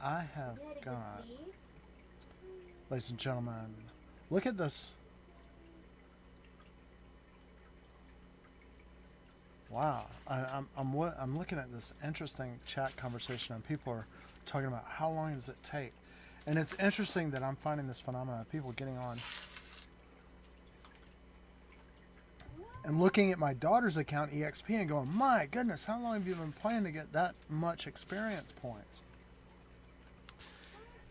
I have got, ladies and gentlemen, look at this. Wow, I'm looking at this interesting chat conversation, and people are talking about how long does it take, and it's interesting that I'm finding this phenomenon of people getting on and looking at my daughter's account EXP and going, my goodness, how long have you been playing to get that much experience points?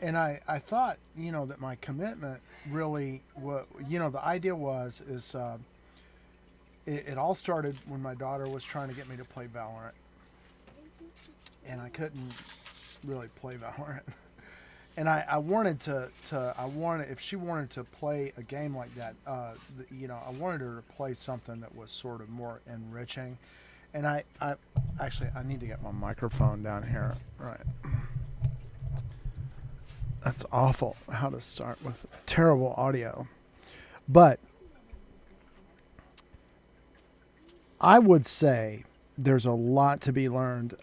And I thought, that my commitment really, the idea it all started when my daughter was trying to get me to play Valorant, and I couldn't really play Valorant. And I wanted if she wanted to play a game like that, I wanted her to play something that was sort of more enriching. And I actually, I need to get my microphone down here. Right. That's awful how to start with terrible audio. But I would say there's a lot to be learned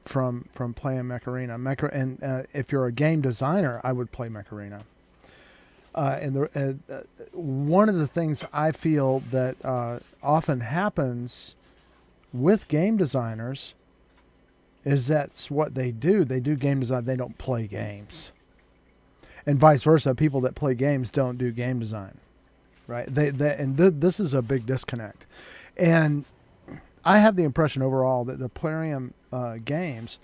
from playing Mech Arena. And if you're a game designer, I would play Mech Arena. One of the things I feel that often happens with game designers is that's what they do. They do game design. They don't play games. And vice versa. People that play games don't do game design. Right? This is a big disconnect. And I have the impression overall that the Plarium games,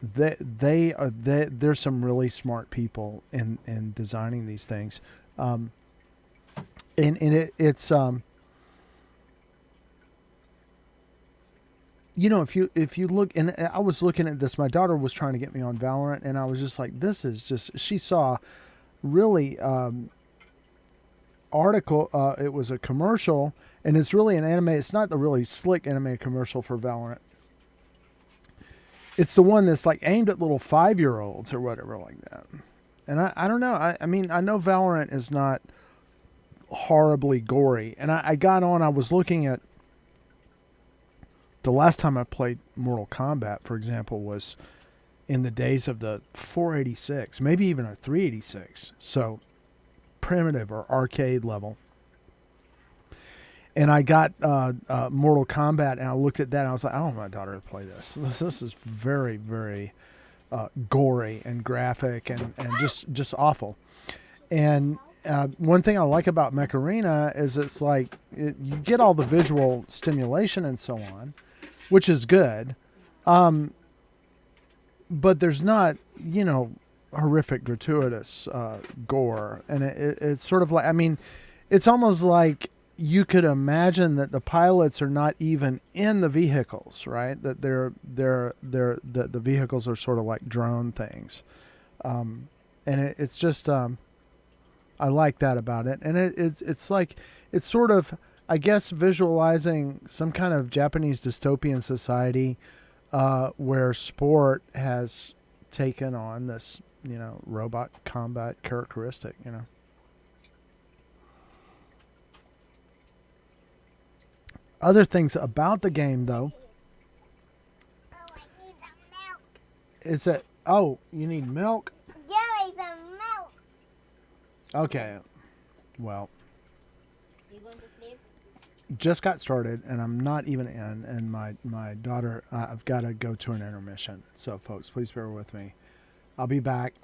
there's some really smart people in designing these things, and it's if you look, and I was looking at this, my daughter was trying to get me on Valorant, and I was just like, this is just, she saw really article, it was a commercial, and it's really an anime. It's not the really slick anime commercial for Valorant. It's the one that's like aimed at little 5-year-olds or whatever like that. And I don't know. I mean, I know Valorant is not horribly gory. And I got on, I was looking at the last time I played Mortal Kombat, for example, was in the days of the 486, maybe even a 386. So primitive or arcade level. And I got Mortal Kombat, and I looked at that, and I was like, I don't want my daughter to play this. This is very, very gory and graphic and just awful. And one thing I like about Mech Arena is it's like you get all the visual stimulation and so on, which is good. But there's not, horrific, gratuitous gore. And it's sort of like, I mean, it's almost like you could imagine that the pilots are not even in the vehicles, right? That the vehicles are sort of like drone things. And it's just, I like that about it. And it's like, it's sort of, I guess, visualizing some kind of Japanese dystopian society where sport has taken on this, robot combat characteristic. Other things about the game, though, I need some milk. is that, oh, you need milk? Give me some milk. Okay. Well, You going to sleep? just got started, and I'm not even in, and my daughter, I've got to go to an intermission. So, folks, please bear with me. I'll be back.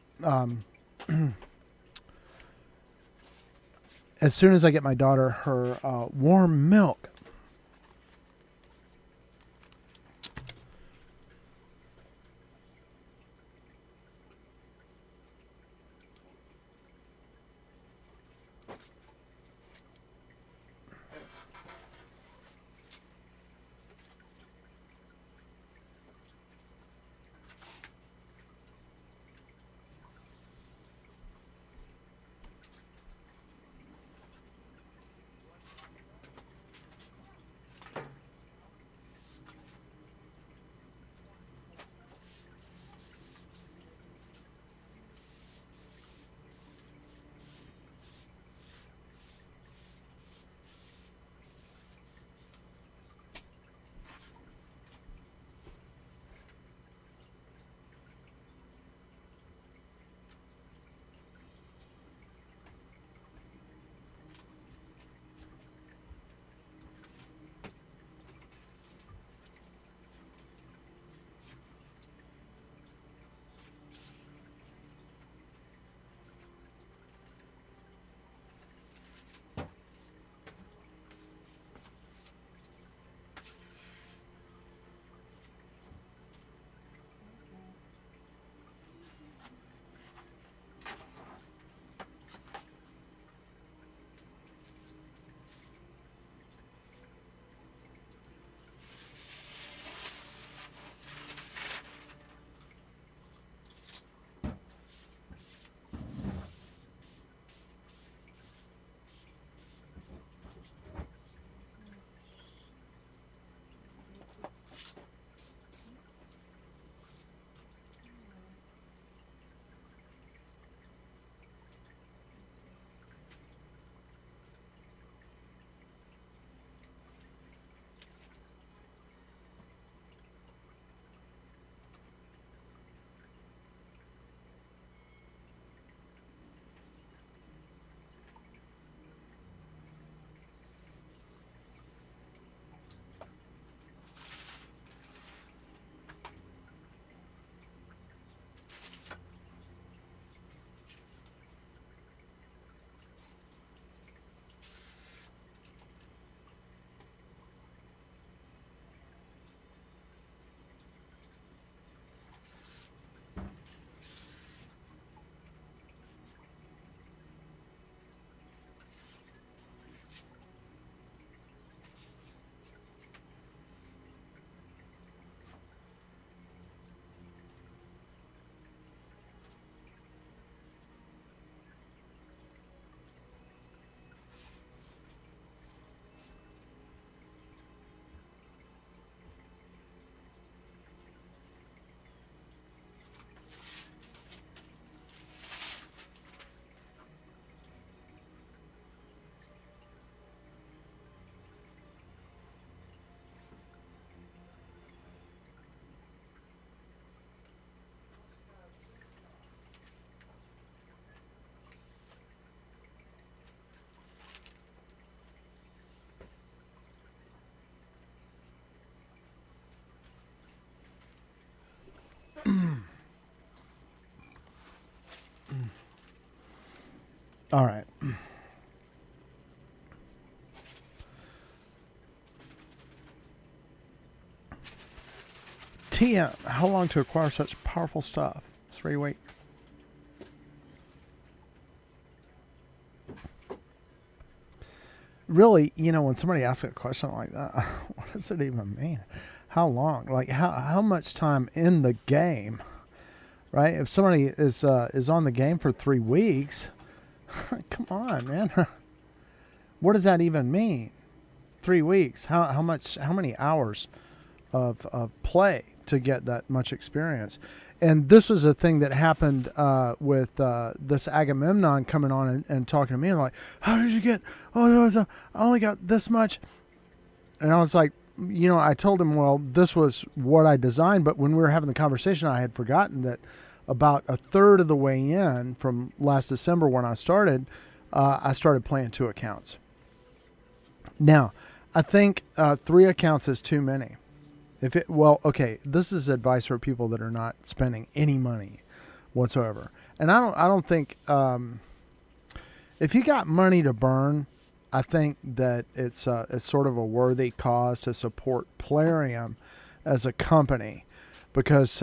As soon as I get my daughter her warm milk. All right. TM, how long to acquire such powerful stuff? 3 weeks. Really, when somebody asks a question like that, what does it even mean? How long? Like how much time in the game, right? If somebody is on the game for 3 weeks, come on, man. What does that even mean? 3 weeks. How many hours of play to get that much experience? And this was a thing that happened with this Agamemnon coming on and talking to me and like, how did you get? I only got this much. And I was like, I told him, well, this was what I designed. But when we were having the conversation, I had forgotten that about a third of the way in from last December when I started playing 2 accounts. Now, I think 3 accounts is too many. This is advice for people that are not spending any money whatsoever. And I don't think if you got money to burn, I think that it's sort of a worthy cause to support Plarium as a company because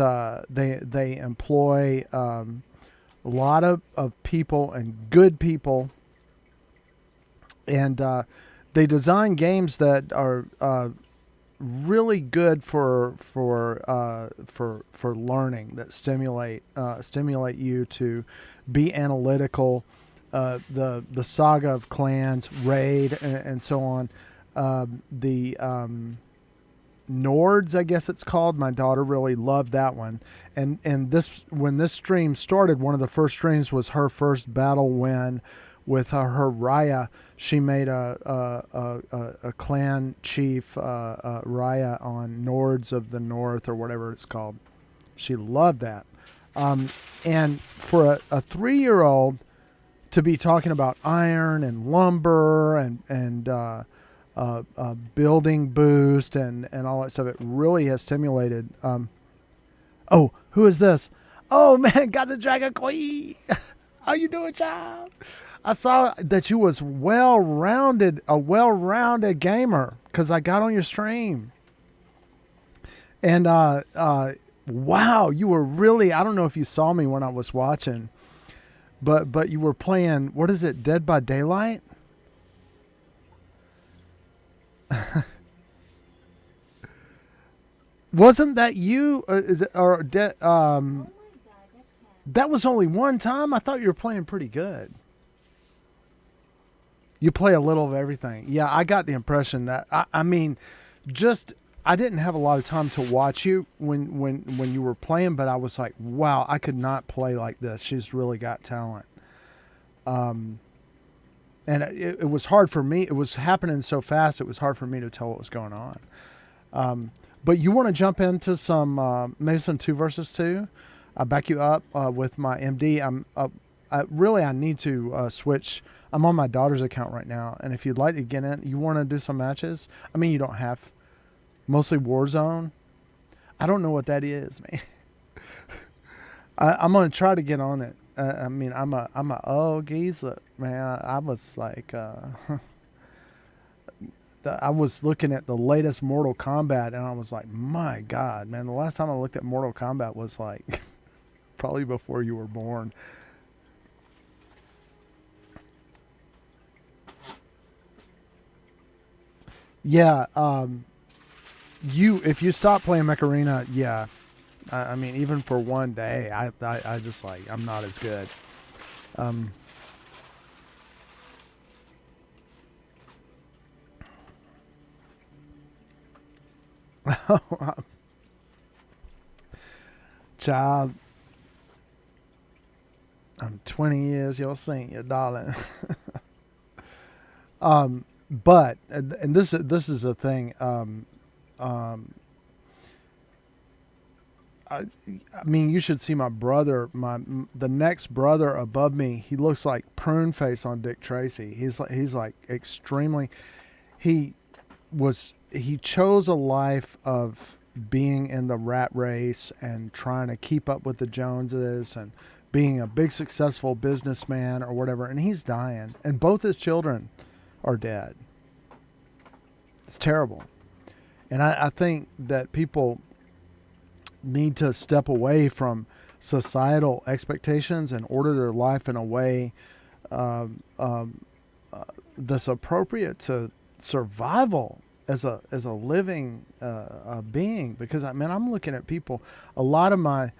they employ a lot of people and good people, and they design games that are really good for learning, that stimulate you to be analytical. The Saga of Clans, Raid, and so on. The Nords, I guess it's called. My daughter really loved that one. And when this stream started, one of the first streams was her first battle win with her Raya. She made a clan chief, Raya, on Nords of the North or whatever it's called. She loved that. And for a 3-year-old to be talking about iron and lumber and building boost and all that stuff, it really has stimulated. Oh, who is this? Oh man, got the Dragon Queen. How you doing, child? I saw that you was a well-rounded gamer because I got on your stream. And wow, you were really, I don't know if you saw me when I was watching, but you were playing, what is it, Dead by Daylight? Wasn't that you that was only one time? I thought you were playing pretty good. You play a little of everything. Yeah, I got the impression that I didn't have a lot of time to watch you when you were playing, but I was like, wow, I could not play like this. She's really got talent. And it was hard for me. It was happening so fast. It was hard for me to tell what was going on. But you want to jump into some maybe some 2 versus 2? I'll back you up with my MD. I need to switch. I'm on my daughter's account right now, and if you'd like to get in, you want to do some matches. I mean, you don't have. Mostly Warzone. I don't know what that is, man. I'm gonna try to get on it. I'm a geezer, man. I was like, I was looking at the latest Mortal Kombat, and I was like, my God, man. The last time I looked at Mortal Kombat was like probably before you were born. Yeah. If you stop playing Mech Arena, yeah. I mean, even for one day, I just like, I'm not as good. Child, I'm 20 years your senior, darling. But, and this is a thing, I mean, you should see my brother, the next brother above me. He looks like Prune Face on Dick Tracy. He's like extremely. He chose a life of being in the rat race and trying to keep up with the Joneses and being a big successful businessman or whatever, and he's dying, and both his children are dead. It's terrible. And I think that people need to step away from societal expectations and order their life in a way that's appropriate to survival as a living being. Because I'm looking at people. A lot of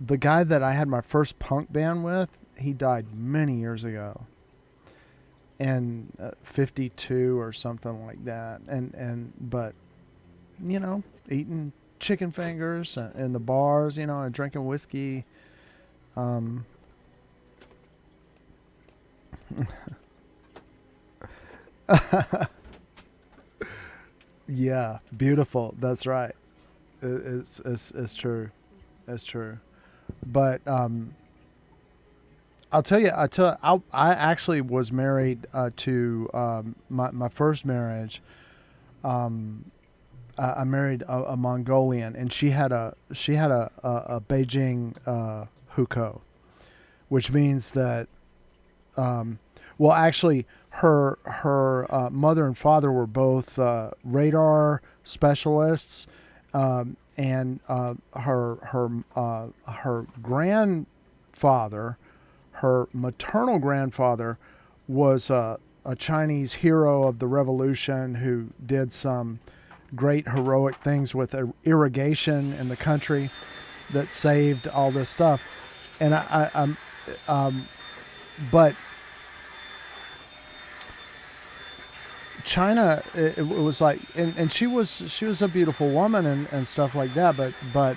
the guy that I had my first punk band with, he died many years ago, and 52 or something like that. But eating chicken fingers in the bars, and drinking whiskey. Yeah, beautiful. That's right. It's true. It's true. But I'll tell you. I actually was married to my first marriage. I married a Mongolian, and she had a Beijing hukou, which means that actually her mother and father were both radar specialists, and her grandfather, her maternal grandfather, was a Chinese hero of the revolution who did some great heroic things with irrigation in the country that saved all this stuff. And but China, it was like, and she was a beautiful woman and stuff like that, but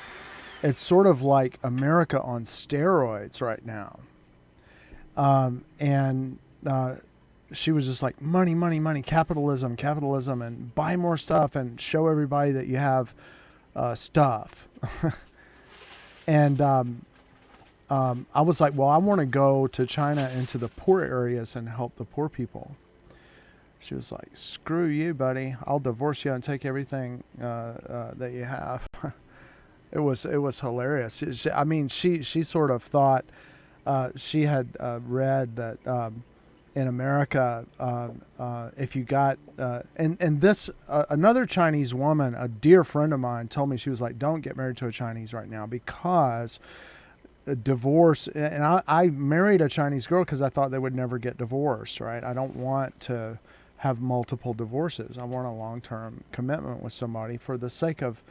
it's sort of like America on steroids right now. She was just like money, money, money, capitalism, and buy more stuff and show everybody that you have stuff. And I was like, well, I want to go to China into the poor areas and help the poor people. She was like, screw you, buddy. I'll divorce you and take everything that you have. It was hilarious. She sort of thought she had read that in America, if you got and this another Chinese woman, a dear friend of mine, told me, she was like, don't get married to a Chinese right now because divorce. And I married a Chinese girl because I thought they would never get divorced. Right? I don't want to have multiple divorces. I want a long-term commitment with somebody for the sake of,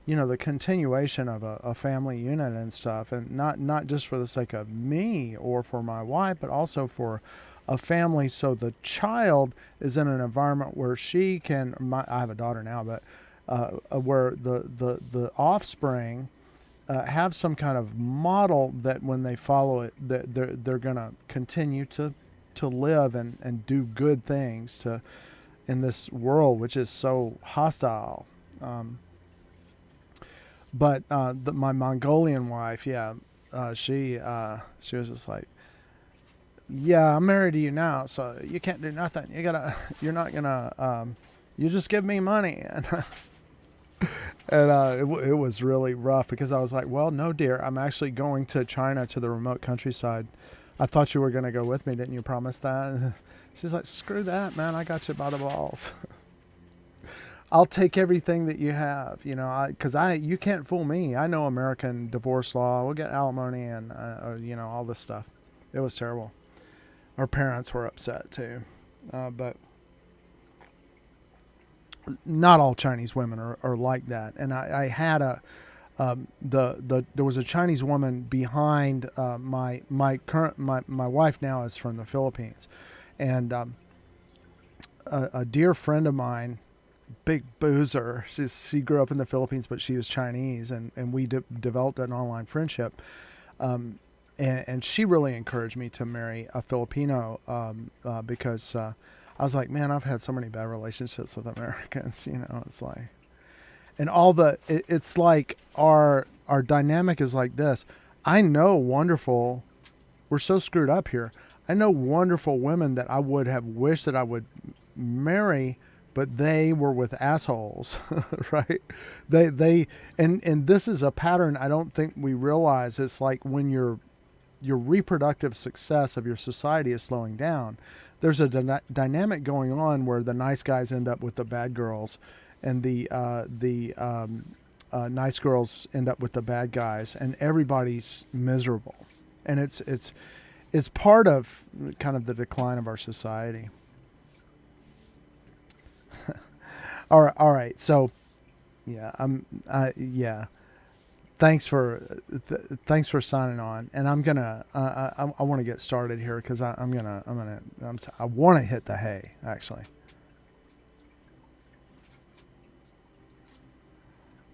the continuation of a family unit and stuff, and not just for the sake of me or for my wife, but also for a family, so the child is in an environment where she can. I have a daughter now, but where the offspring have some kind of model that when they follow it, they're going to continue to live and do good things in this world, which is so hostile. But my Mongolian wife, she was just like, yeah, I'm married to you now, so you can't do nothing. You're not gonna, you just give me money. And it was really rough because I was like, well, no, dear, I'm actually going to China, to the remote countryside. I thought you were going to go with me. Didn't you promise that? She's like, screw that, man. I got you by the balls. I'll take everything that you have, because you can't fool me. I know American divorce law. We'll get alimony and, all this stuff. It was terrible. Our parents were upset too. But not all Chinese women are like that. And I had there was a Chinese woman behind my wife now is from the Philippines, and a dear friend of mine, big boozer. She grew up in the Philippines, but she was Chinese, and we developed an online friendship. And she really encouraged me to marry a Filipino because I was like, man, I've had so many bad relationships with Americans. It's like, and it's like our dynamic is like this. I know wonderful. We're so screwed up here. I know wonderful women that I would have wished that I would marry, but they were with assholes, right? And this is a pattern I don't think we realize. It's like when you're your reproductive success of your society is slowing down. There's a dynamic going on where the nice guys end up with the bad girls, and the nice girls end up with the bad guys, and everybody's miserable. And it's part of kind of the decline of our society. All right. So, yeah, Thanks for signing on, and I'm gonna I want to get started here because I want to hit the hay actually.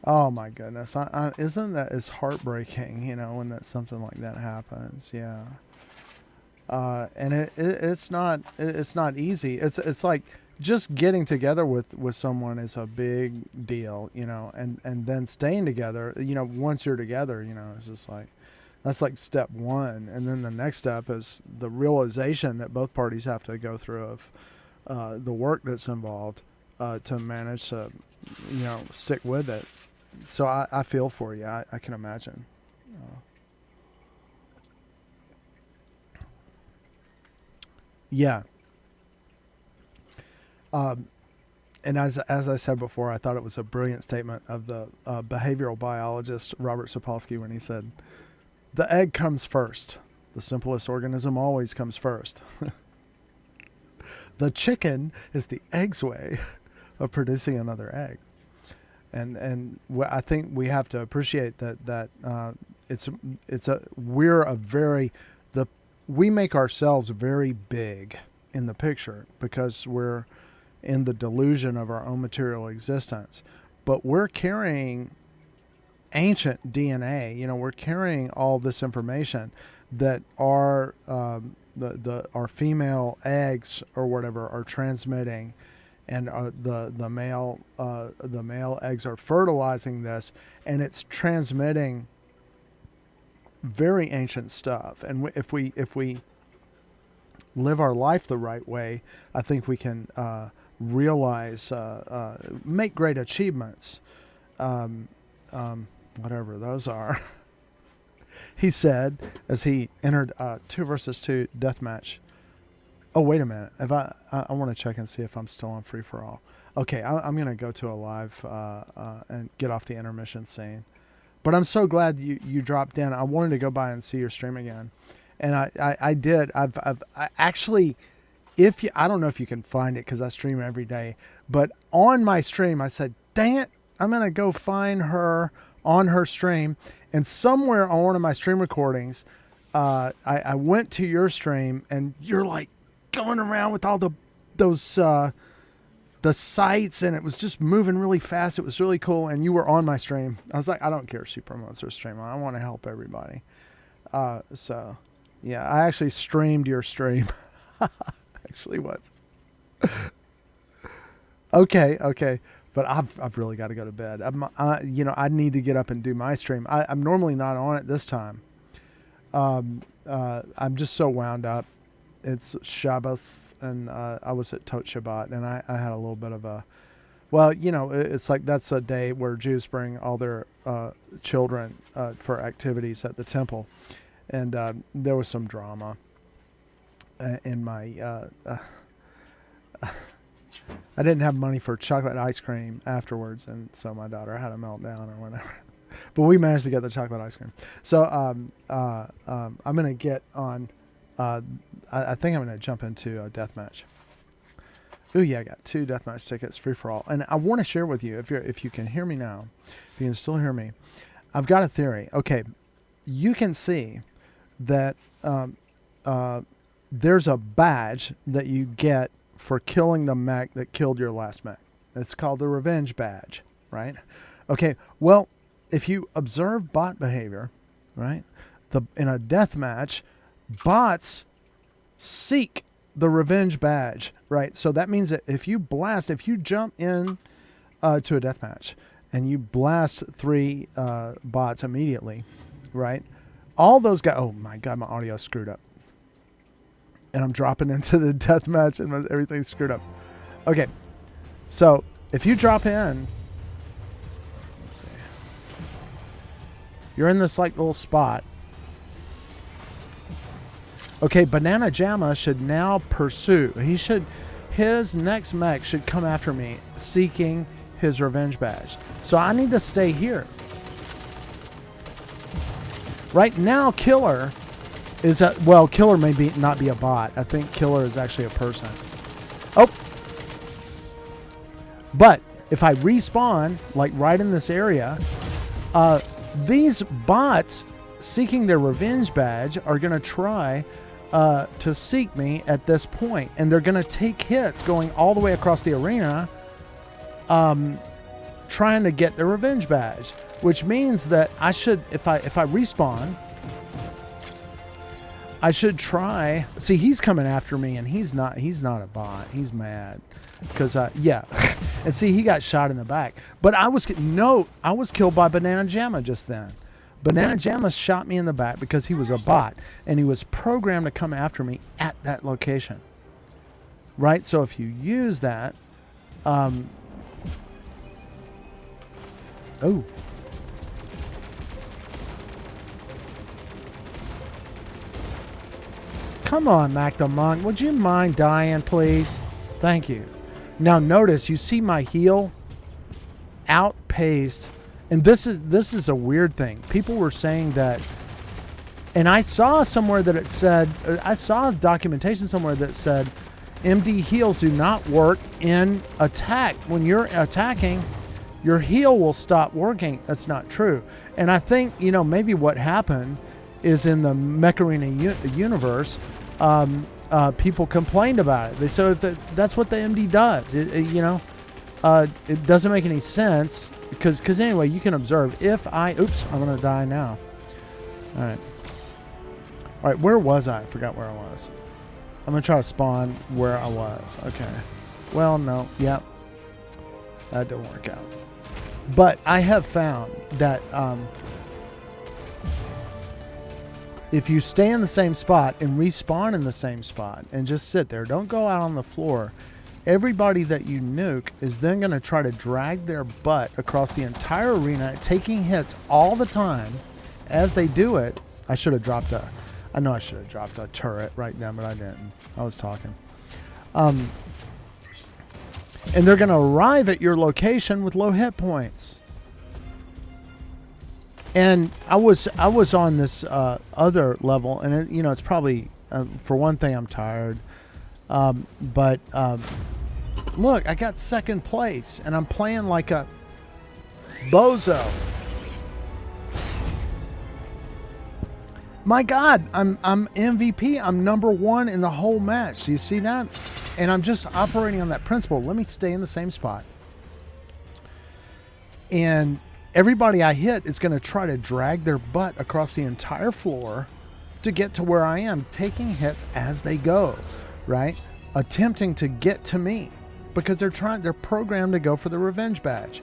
Oh my goodness, isn't that it's heartbreaking, when something like that happens? Yeah, and it's not easy. It's like just getting together with someone is a big deal, and then staying together, once you're together, it's just like, that's like step one. And then the next step is the realization that both parties have to go through of the work that's involved to manage to, stick with it. So I feel for you. I can imagine. Yeah. And as I said before, I thought it was a brilliant statement of the behavioral biologist Robert Sapolsky when he said, "The egg comes first. The simplest organism always comes first. The chicken is the egg's way of producing another egg." And I think we have to appreciate that we make ourselves very big in the picture because we're in the delusion of our own material existence, but we're carrying ancient DNA. We're carrying all this information that our female eggs or whatever are transmitting, and the male eggs are fertilizing this, and it's transmitting very ancient stuff. And if we live our life the right way, I think we can realize, make great achievements, whatever those are. He said as he entered 2 versus 2 deathmatch. Oh, wait a minute. If I want to check and see if I'm still on free for all. Okay, I'm going to go to a live and get off the intermission scene. But I'm so glad you dropped in. I wanted to go by and see your stream again, and I did. I actually, I don't know if you can find it because I stream every day, but on my stream I said, "Dang it, I'm going to go find her on her stream," and somewhere on one of my stream recordings, I went to your stream, and you're like going around with all those the sites, and it was just moving really fast. It was really cool, and you were on my stream. I was like, I don't care if she promotes her stream. I want to help everybody. So, yeah, I actually streamed your stream. Actually was. Okay. But I've really got to go to bed. I need to get up and do my stream. I'm normally not on it this time. I'm just so wound up. It's Shabbos, and I was at Tot Shabbat, and I had a little bit of a, it's like that's a day where Jews bring all their children for activities at the temple, and there was some drama in my. I didn't have money for chocolate ice cream afterwards, and so my daughter had a meltdown or whatever. But we managed to get the chocolate ice cream. So I'm going to get on. I think I'm going to jump into a deathmatch. Ooh, yeah, I got 2 deathmatch tickets, free for all. And I want to share with you, if you can hear me now, if you can still hear me, I've got a theory. Okay, you can see that there's a badge that you get for killing the mech that killed your last mech. It's called the revenge badge, right? Okay, well, if you observe bot behavior, right, in a death match, bots seek the revenge badge, right? So that means that if you jump in to a death match and you blast 3 bots immediately, right? All those guys, oh my God, my audio screwed up. And I'm dropping into the death match and everything's screwed up. Okay, so if you drop in, let's see, you're in this like little spot, Okay, Banana Jamma should now pursue. His next mech should come after me, seeking his revenge badge. So I need to stay here. Right now, Killer is Killer may not be a bot. I think Killer is actually a person. Oh. But if I respawn, like right in this area, these bots seeking their revenge badge are going to try to seek me at this point, and they're going to take hits going all the way across the arena, trying to get their revenge badge, which means that I should, if I respawn, I should try. See, he's coming after me, and he's not a bot. He's mad because yeah, and see, he got shot in the back. But I was killed by Banana Jamma just then. Banana Jamma shot me in the back because he was a bot, and he was programmed to come after me at that location. Right? So if you use that, oh. Come on, Mac the Monk. Would you mind dying, please? Thank you. Now notice, you see my heal outpaced. And this is a weird thing. People were saying that, and I saw somewhere that it said, I saw documentation somewhere that said MD heals do not work in attack. When you're attacking, your heal will stop working. That's not true. And I think, maybe what happened is in the Mech Arena universe, people complained about it. They said that's what the MD does. It doesn't make any sense because anyway, you can observe if I'm going to die now. All right, where was I? I forgot where I was. I'm going to try to spawn where I was. Okay. Well, no. Yep. That didn't work out. But I have found that if you stay in the same spot and respawn in the same spot and just sit there, don't go out on the floor, everybody that you nuke is then going to try to drag their butt across the entire arena, taking hits all the time as they do it. I should have dropped I know I should have dropped a turret right then, but I didn't. I was talking. And they're going to arrive at your location with low hit points. And I was on this other level, and it's probably for one thing I'm tired, but look, I got second place, and I'm playing like a bozo. My God, I'm MVP. I'm #1 in the whole match. Do you see that? And I'm just operating on that principle. Let me stay in the same spot. And everybody I hit is going to try to drag their butt across the entire floor to get to where I am, taking hits as they go, right? Attempting to get to me because they're programmed to go for the revenge badge.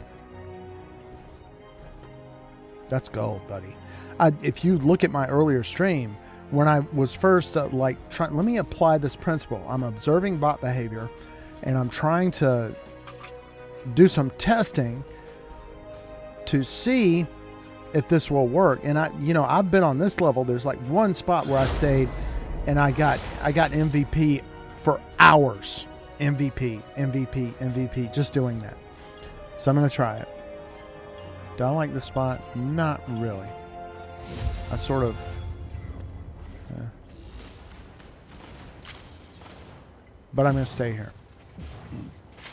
That's gold, buddy. If you look at my earlier stream, when I was first let me apply this principle. I'm observing bot behavior, and I'm trying to do some testing to see if this will work. And I've been on this level. There's like one spot where I stayed, and I got MVP for hours. MVP, just doing that. So I'm gonna try it. Do I like the spot? Not really. I sort of. But I'm gonna stay here.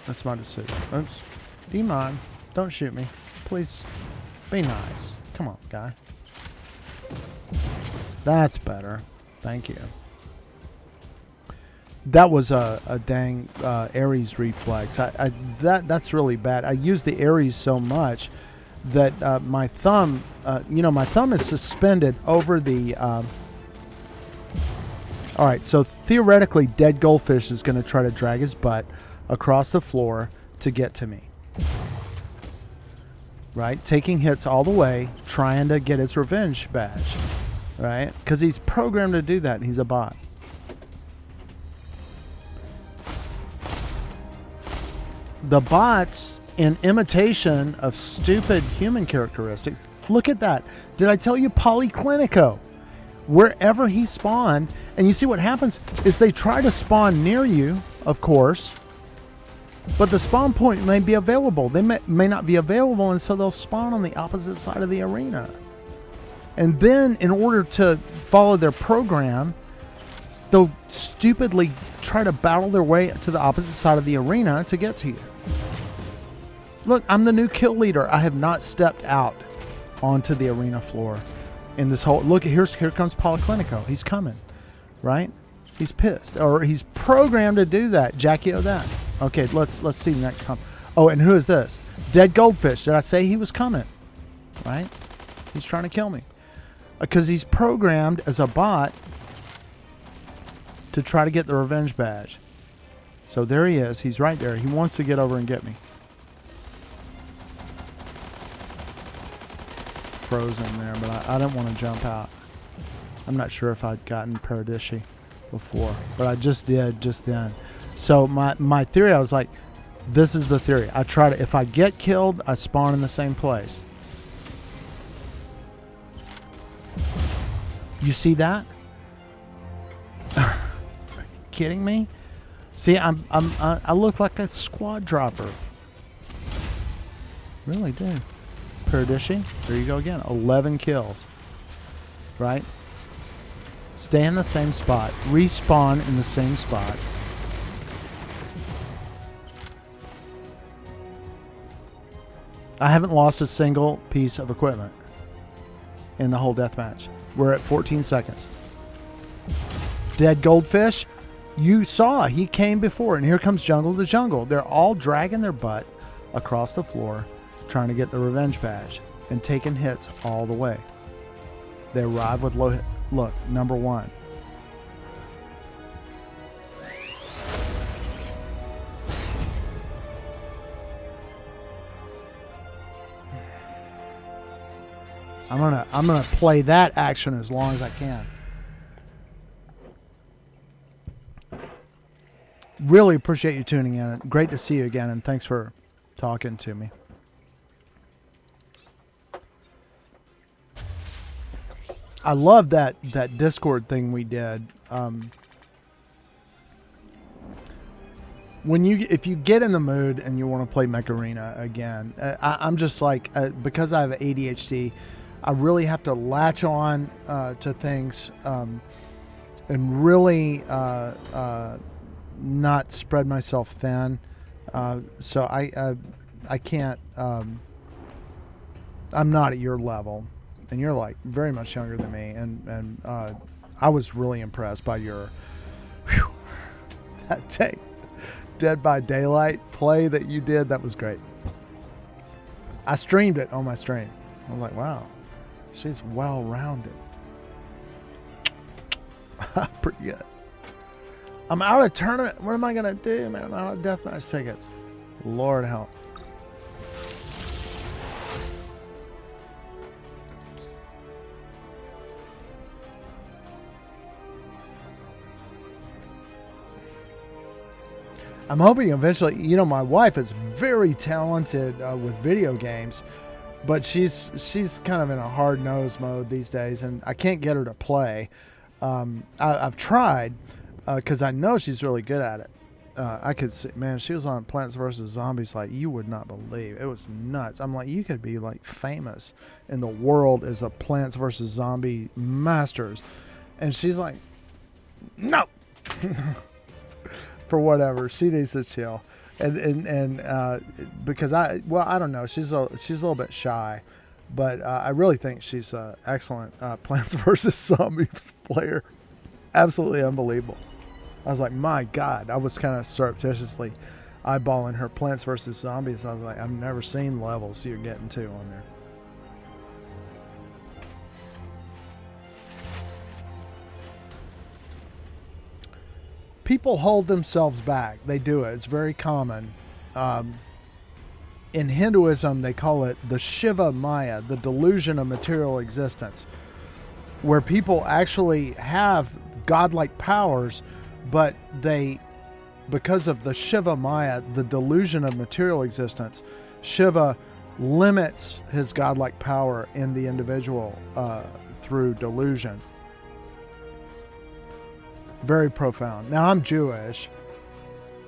That's my decision. Oops. Demon, don't shoot me. Please be nice. Come on, guy. That's better. Thank you. That was a dang Ares reflex. That's really bad. I use the Ares so much that my thumb, my thumb is suspended over the. All right, so theoretically, Dead Goldfish is going to try to drag his butt across the floor to get to me. Right? Taking hits all the way, trying to get his revenge badge. Right? Because he's programmed to do that. He's a bot. The bots, in imitation of stupid human characteristics, look at that. Did I tell you Polyclinico? wherever he spawned. And you see what happens is they try to spawn near you, of course, but the spawn point may be available. They may not be available, and so they'll spawn on the opposite side of the arena. And then in order to follow their program, they'll stupidly try to battle their way to the opposite side of the arena to get to you. Look, I'm the new kill leader. I have not stepped out onto the arena floor in this whole... Look, here comes Polyclinico. He's coming, right? He's pissed. Or he's programmed to do that. Jackie O that. Okay, let's see next time. Oh, and who is this? Dead Goldfish. Did I say he was coming? Right? He's trying to kill me. Because he's programmed as a bot to try to get the revenge badge. So there he is. He's right there. He wants to get over and get me. Frozen there, but I didn't want to jump out. I'm not sure if I'd gotten Paradishy before, but I just did just then. So my theory, I was like, this is the theory. I try to, if I get killed, I spawn in the same place. You see that? Are you kidding me? See, I look like a squad dropper. Really do. Paradishy, there you go again. 11 kills. Right? Stay in the same spot. Respawn in the same spot. I haven't lost a single piece of equipment in the whole deathmatch. We're at 14 seconds. Dead Goldfish, you saw he came before, and here comes Jungle to Jungle. They're all dragging their butt across the floor trying to get the revenge badge and taking hits all the way. They arrive with low hit. Look, number one. I'm gonna play that action as long as I can. Really appreciate you tuning in. Great to see you again, and thanks for talking to me. I love that Discord thing we did. If you get in the mood and you want to play Mech Arena again, I'm just like, because I have ADHD, I really have to latch on to things and really not spread myself thin. So I can't. I'm not at your level, and you're like very much younger than me, and I was really impressed by your that tape. Dead by Daylight play that you did. That was great. I streamed it on my stream. I was like, wow, she's well-rounded. Pretty good. I'm out of tournament. What am I going to do, man? I'm out of deathmatch tickets. Lord help. I'm hoping eventually, my wife is very talented with video games, but she's kind of in a hard-nosed mode these days, and I can't get her to play. I've tried, because I know she's really good at it. I could see, man, she was on Plants vs. Zombies like you would not believe. It was nuts. I'm like, you could be like famous in the world as a Plants vs. Zombie masters. And she's like, no. For whatever, she needs to chill, and because I don't know, she's a little bit shy, but I really think she's an excellent Plants vs. Zombies player, absolutely unbelievable. I was like, my God, I was kind of surreptitiously eyeballing her Plants vs. Zombies. I was like, I've never seen levels you're getting to on there. People hold themselves back. They do it. It's very common. In Hinduism, they call it the Shiva Maya, the delusion of material existence, where people actually have godlike powers, but because of the Shiva Maya, the delusion of material existence, Shiva limits his godlike power in the individual through delusion. Very profound. Now, I'm Jewish.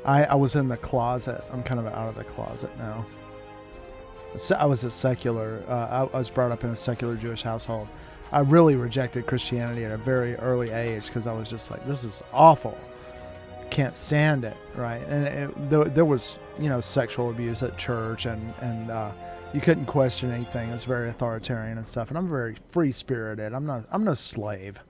I was in the closet. I'm kind of out of the closet now. So I was a secular, I was brought up in a secular Jewish household. I really rejected Christianity at a very early age because I was just like, this is awful. Can't stand it, right? And there was, sexual abuse at church, and you couldn't question anything. It was very authoritarian and stuff. And I'm very free-spirited. I'm no slave,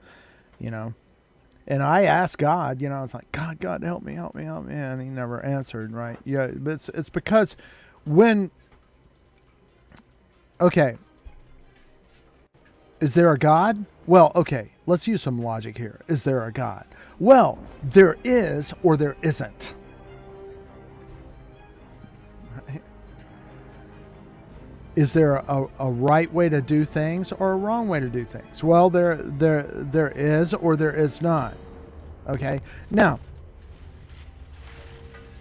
And I asked God, I was like, God, help me, and He never answered, right? Yeah, but it's because okay, is there a God? Well, okay, let's use some logic here. Is there a God? Well, there is or there isn't. Right? Is there a right way to do things or a wrong way to do things? Well, there is or there is not. Okay? Now,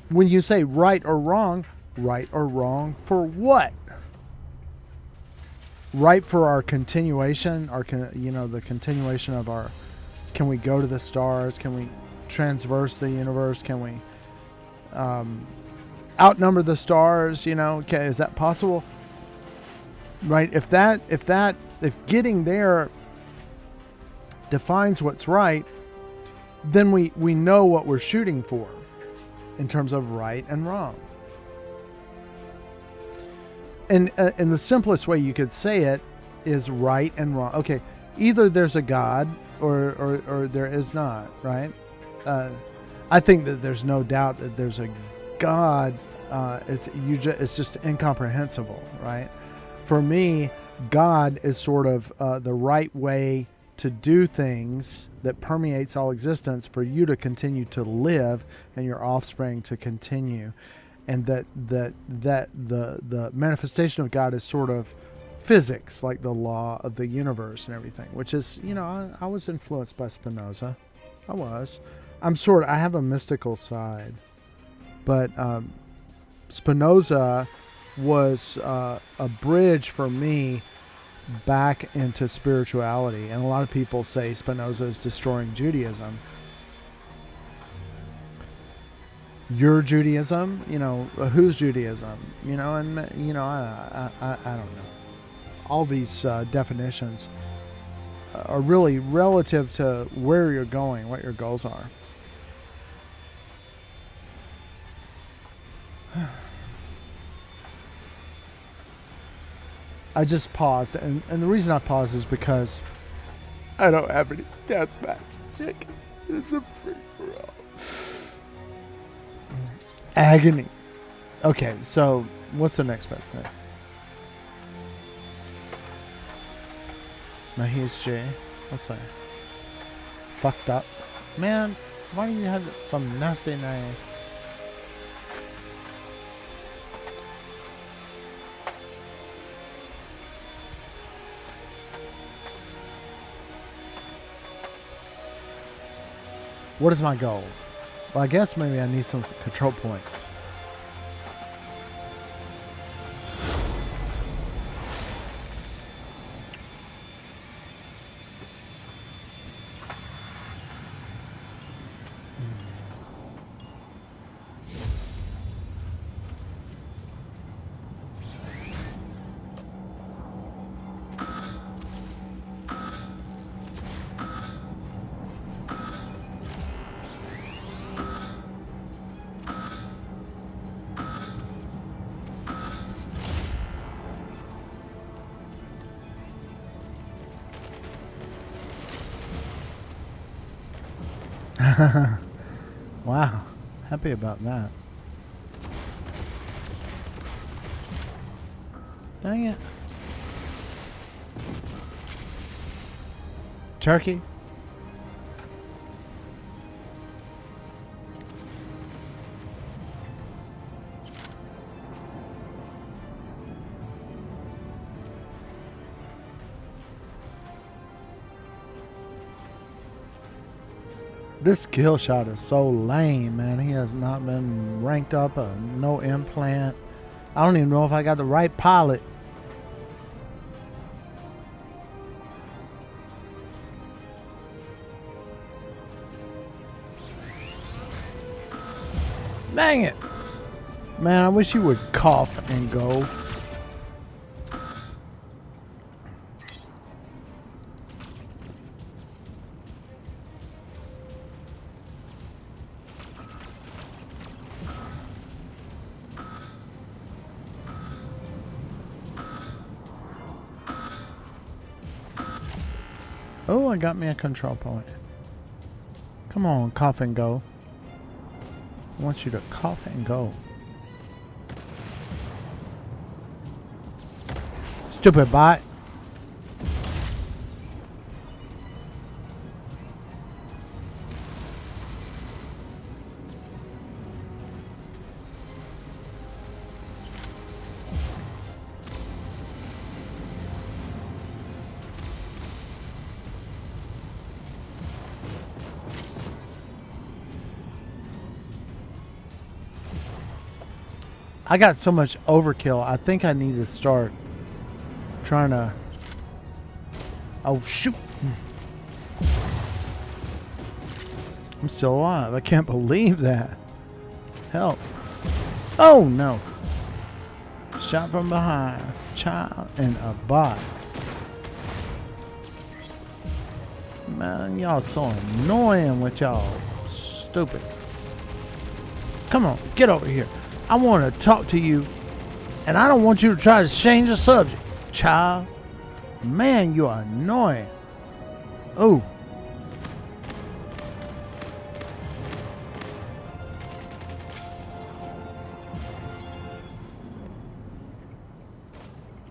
when you say right or wrong for what? Right for our continuation, the continuation of our, can we go to the stars? Can we transverse the universe? Can we outnumber the stars? Okay, is that possible? Right? If getting there defines what's right, then we know what we're shooting for in terms of right and wrong. And the simplest way you could say it is right and wrong. Okay, either there's a God or there is not, right? I think that there's no doubt that there's a God. It's just incomprehensible, right? For me, God is sort of the right way to do things that permeates all existence for you to continue to live and your offspring to continue. And that the manifestation of God is sort of physics, like the law of the universe and everything, which is, I was influenced by Spinoza. I have a mystical side, but Spinoza was a bridge for me back into spirituality. And a lot of people say Spinoza is destroying Judaism. Your Judaism, whose Judaism, and I don't know. All these definitions are really relative to where you're going, what your goals are. I just paused, and the reason I paused is because I don't have any deathmatch chickens. It's a free-for-all. Agony. Okay, so what's the next best thing? Now here's Jay. What's that? Fucked up. Man, why do you have some nasty name? What is my goal? Well, I guess maybe I need some control points. Wow, happy about that. Dang it. Turkey? This kill shot is so lame, man. He has not been ranked up, no implant. I don't even know if I got the right pilot. Dang it. Man, I wish you would cough and go. Oh, I got me a control point. Come on, cough and go. I want you to cough and go. Stupid bot. I got so much overkill. I think I need to start trying to... Oh, shoot. I'm still alive. I can't believe that. Help. Oh, no. Shot from behind. Child and a bot. Man, y'all so annoying with y'all. Stupid. Come on, get over here. I want to talk to you, and I don't want you to try to change the subject, child. Man, you are annoying. Oh.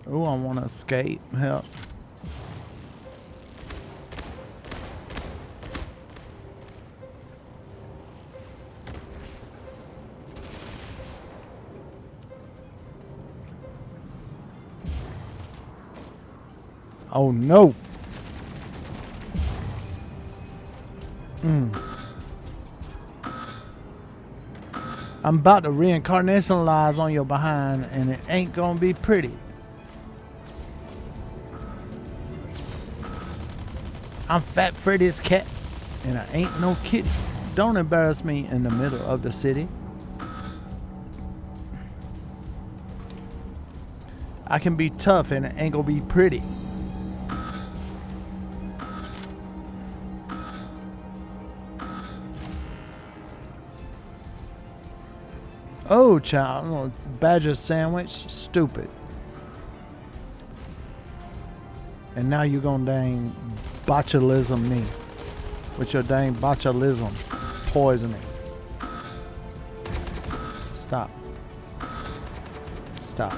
Oh, I want to escape. Help. Oh no. I'm about to reincarnationalize on your behind, and it ain't gonna be pretty. I'm Fat Freddy's cat, and I ain't no kitty. Don't embarrass me in the middle of the city. I can be tough, and it ain't gonna be pretty. Oh, child, little badger sandwich, stupid. And now you gonna dang botulism me with your dang botulism poisoning. Stop. Stop.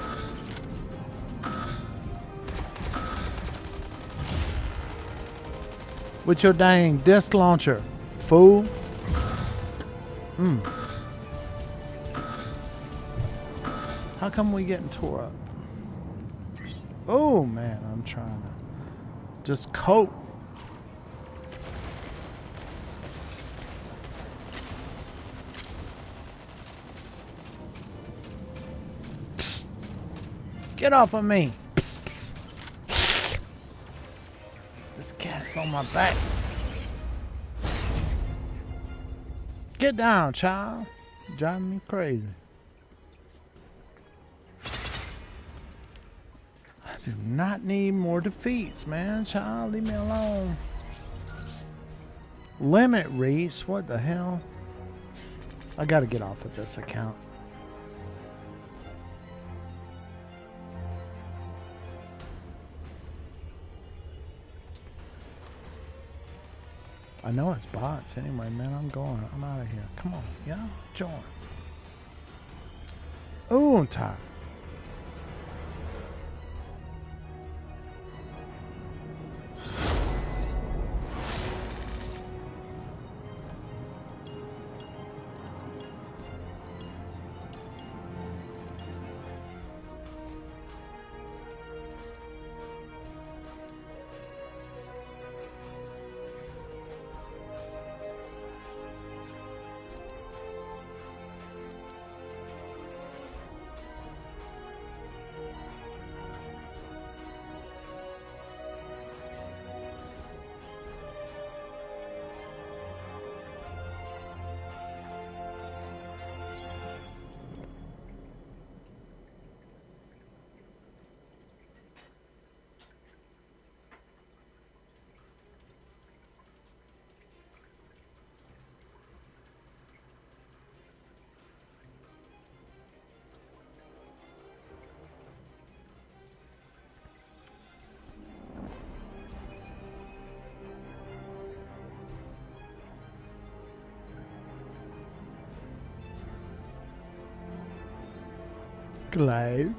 With your dang disc launcher, fool. How come we getting tore up? Oh man, I'm trying to just cope. Psst. Get off of me. Psst, psst. This cat's on my back. Get down, child. You're driving me crazy. Do not need more defeats, man. Child, leave me alone. Limit reach? What the hell? I gotta get off of this account. I know it's bots anyway, man. I'm going. I'm out of here. Come on. Yeah? Join. Ooh, I'm tired. Glaive.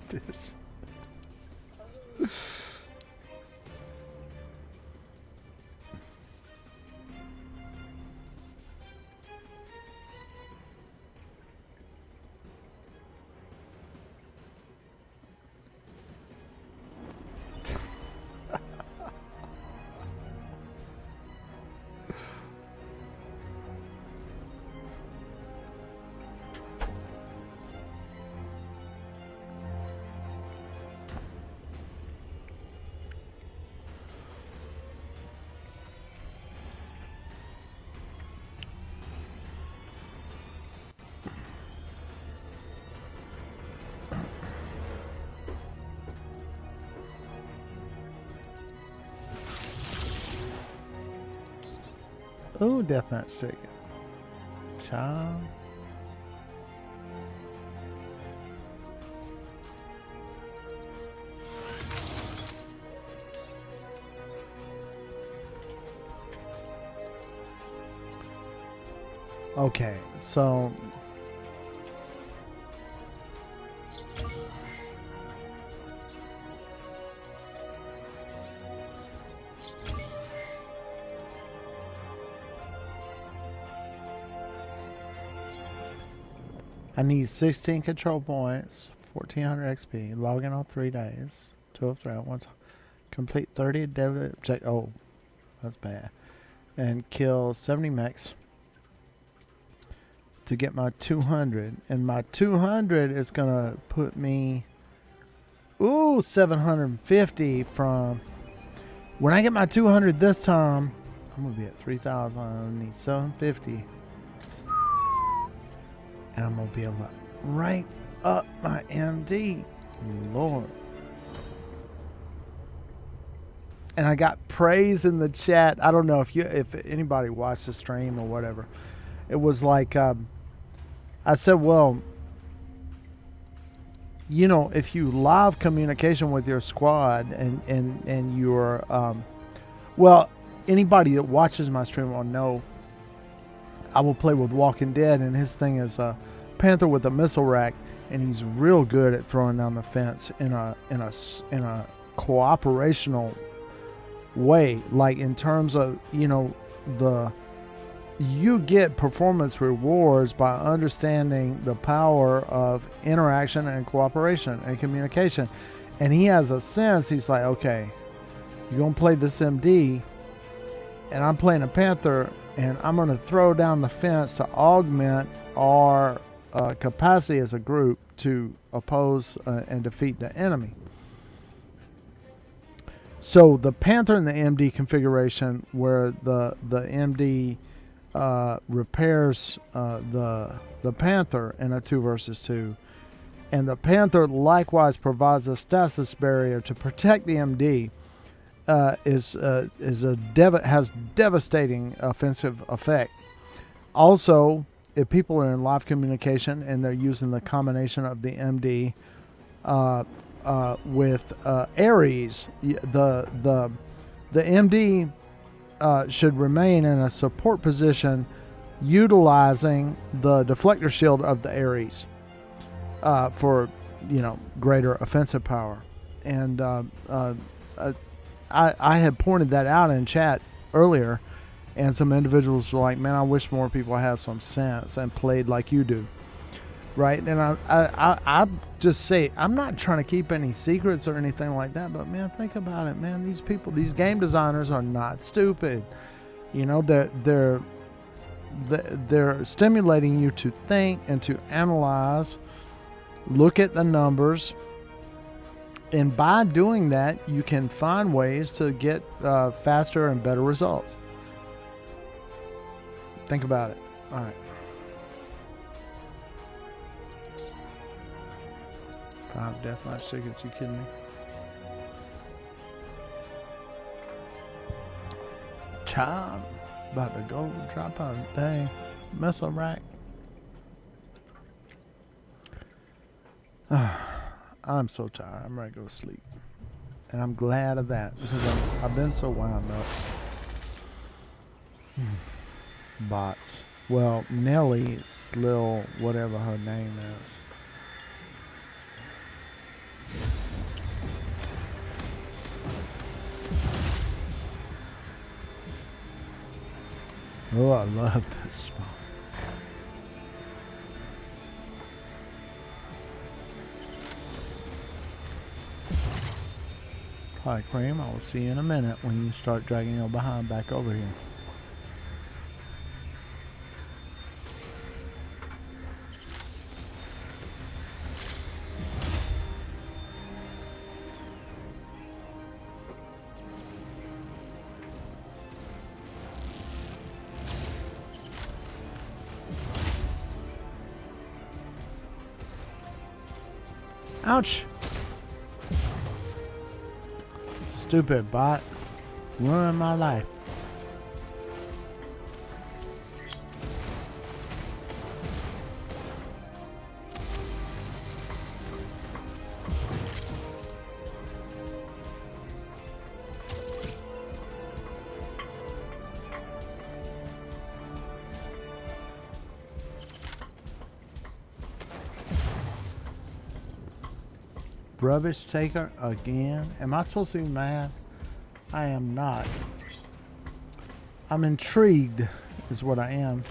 This. Oh, Death Knight second. Child. Okay, so I need 16 control points, 1400 XP, log in on 3 days, 2 of 3 at once, complete 30 daily object. Oh, that's bad. And kill 70 mechs to get my 200. And my 200 is going to put me, 750 from, when I get my 200 this time, I'm going to be at 3,000. I need 750. And I'm going to be able to rank up my MD. Lord. And I got praise in the chat. I don't know if anybody watched the stream or whatever. It was like, I said, well, you know, if you live communication with your squad and you're, well, anybody that watches my stream will know I will play with Walking Dead, and his thing is a Panther with a missile rack, and he's real good at throwing down the fence in a cooperational way. Like in terms of, you know, you get performance rewards by understanding the power of interaction and cooperation and communication. And he has a sense. He's like, okay, you're gonna play this MD, and I'm playing a Panther. And I'm going to throw down the fence to augment our capacity as a group to oppose and defeat the enemy. So the Panther and the MD configuration, where the MD repairs the Panther in a 2 versus 2, and the Panther likewise provides a stasis barrier to protect the MD. Has devastating offensive effect. Also, if people are in live communication and they're using the combination of the MD with Ares, the MD should remain in a support position, utilizing the deflector shield of the Ares for greater offensive power. And I had pointed that out in chat earlier, and some individuals were like, "Man, I wish more people had some sense and played like you do." Right? And I just say, I'm not trying to keep any secrets or anything like that, but man, think about it, man. These people, these game designers are not stupid. They're stimulating you to think and to analyze, look at the numbers, and by doing that, you can find ways to get faster and better results. Think about it. All right. 5 deathmatch tickets, you kidding me? Child, about to go drop a dang missile rack. I'm so tired. I'm ready to go to sleep. And I'm glad of that because I've been so wound up. Bots. Well, Nellie's little, whatever her name is. Oh, I love this spot. Hi, Cream. I will see you in a minute when you start dragging your behind back over here. Ouch! Stupid bot. Ruined my life. Rubbish taker again? Am I supposed to be mad? I am not. I'm intrigued, is what I am.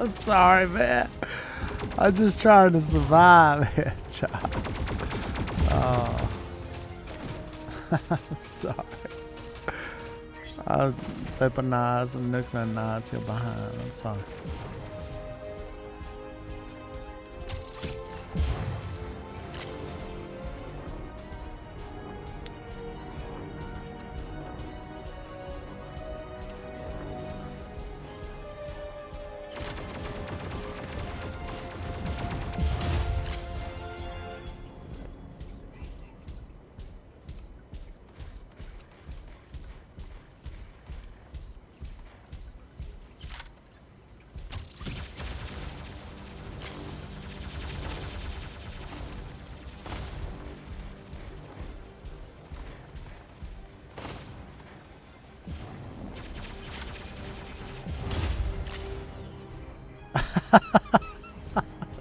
I'm sorry, man. I'm just trying to survive here, child. Oh. Sorry. I'll weaponize and nuclearize your behind. I'm sorry.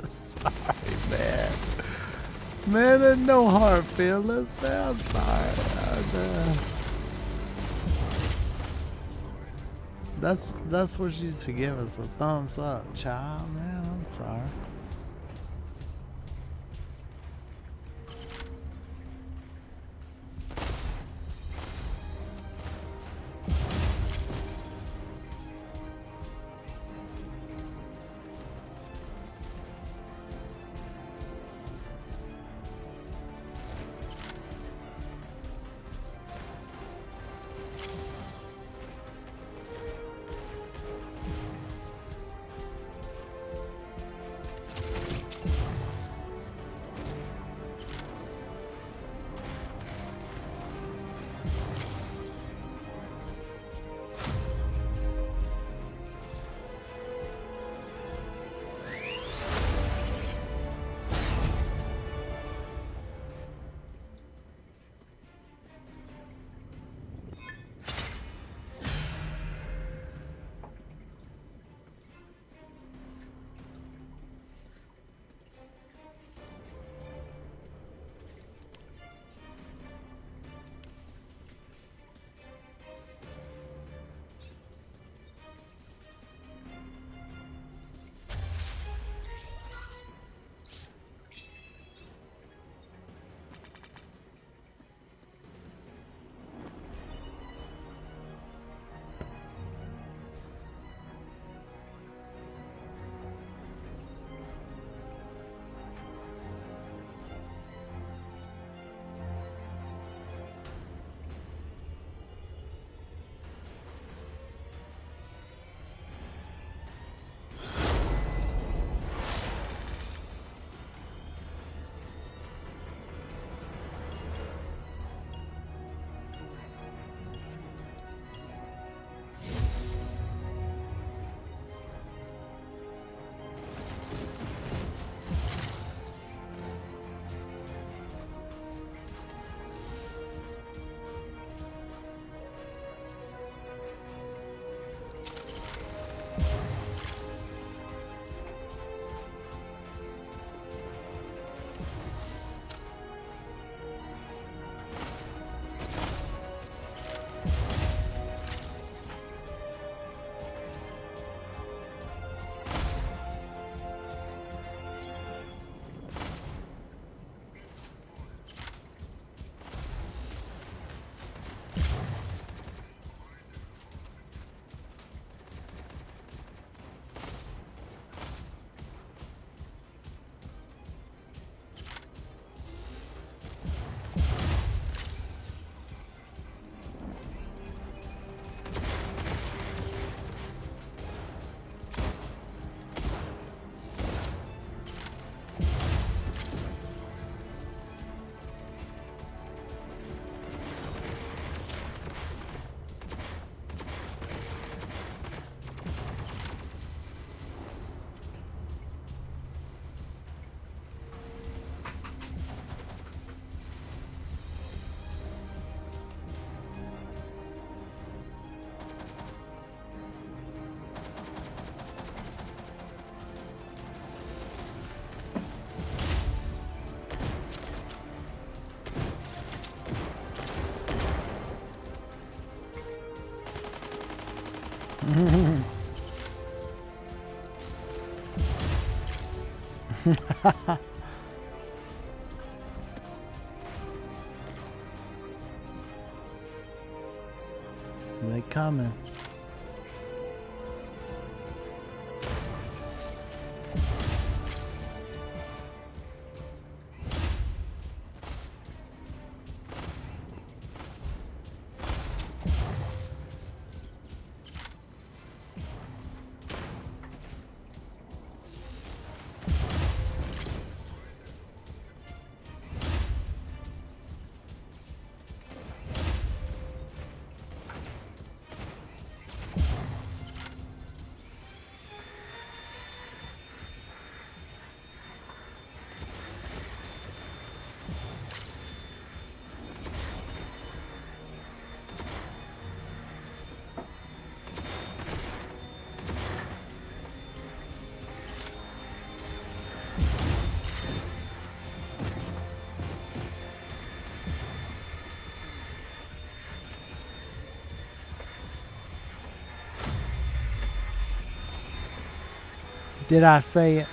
Sorry, man. Man, there's no hard feelings, man. I'm sorry. That's what you should give us, a thumbs up, child, man. I'm sorry. They coming. Did I say it?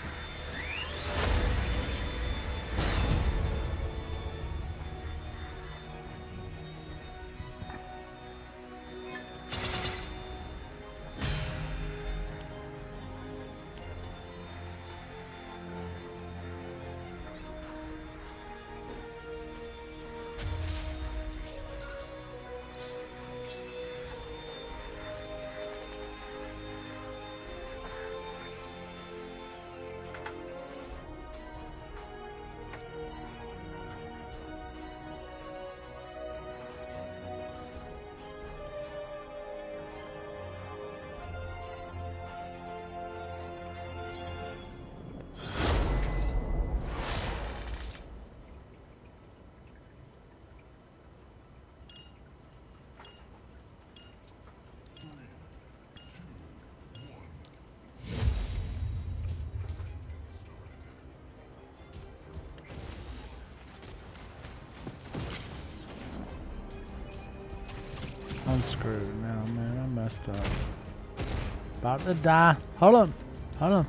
I'm screwed now, man. I messed up. About to die. Hold on. Hold on.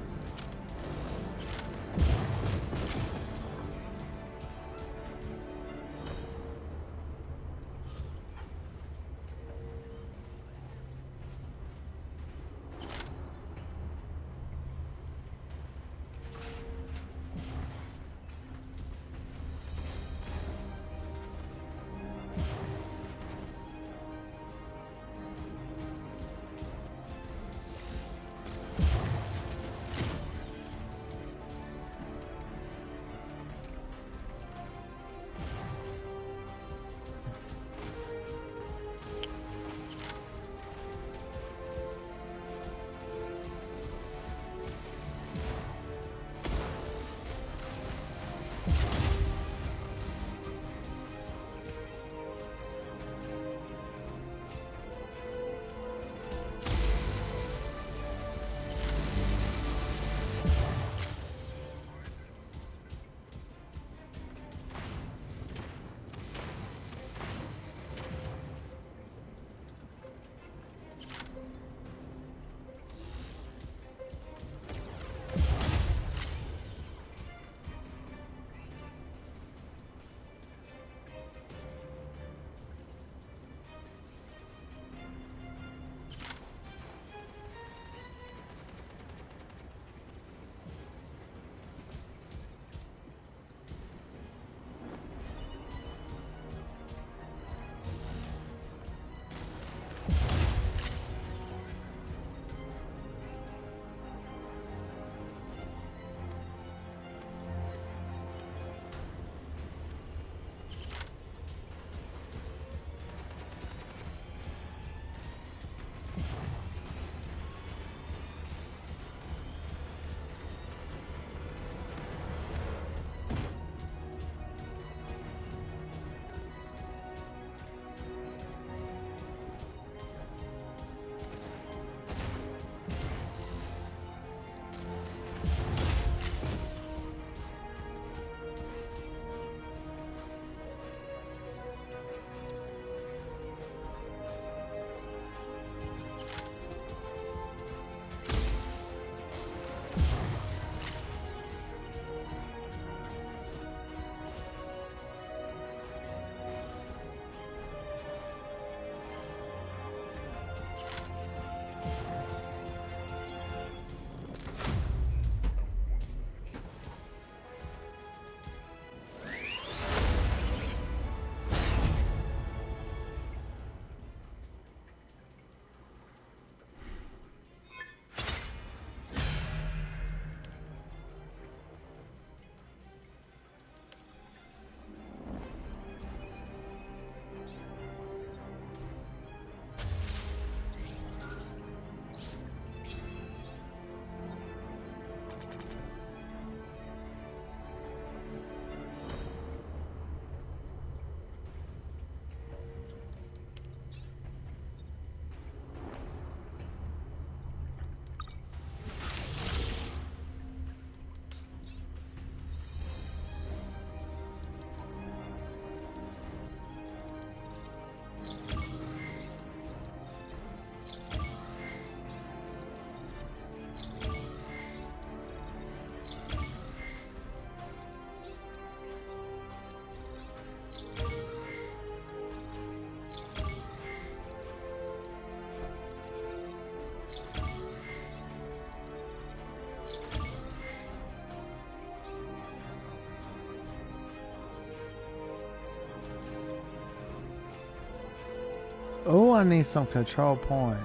Oh, I need some control point.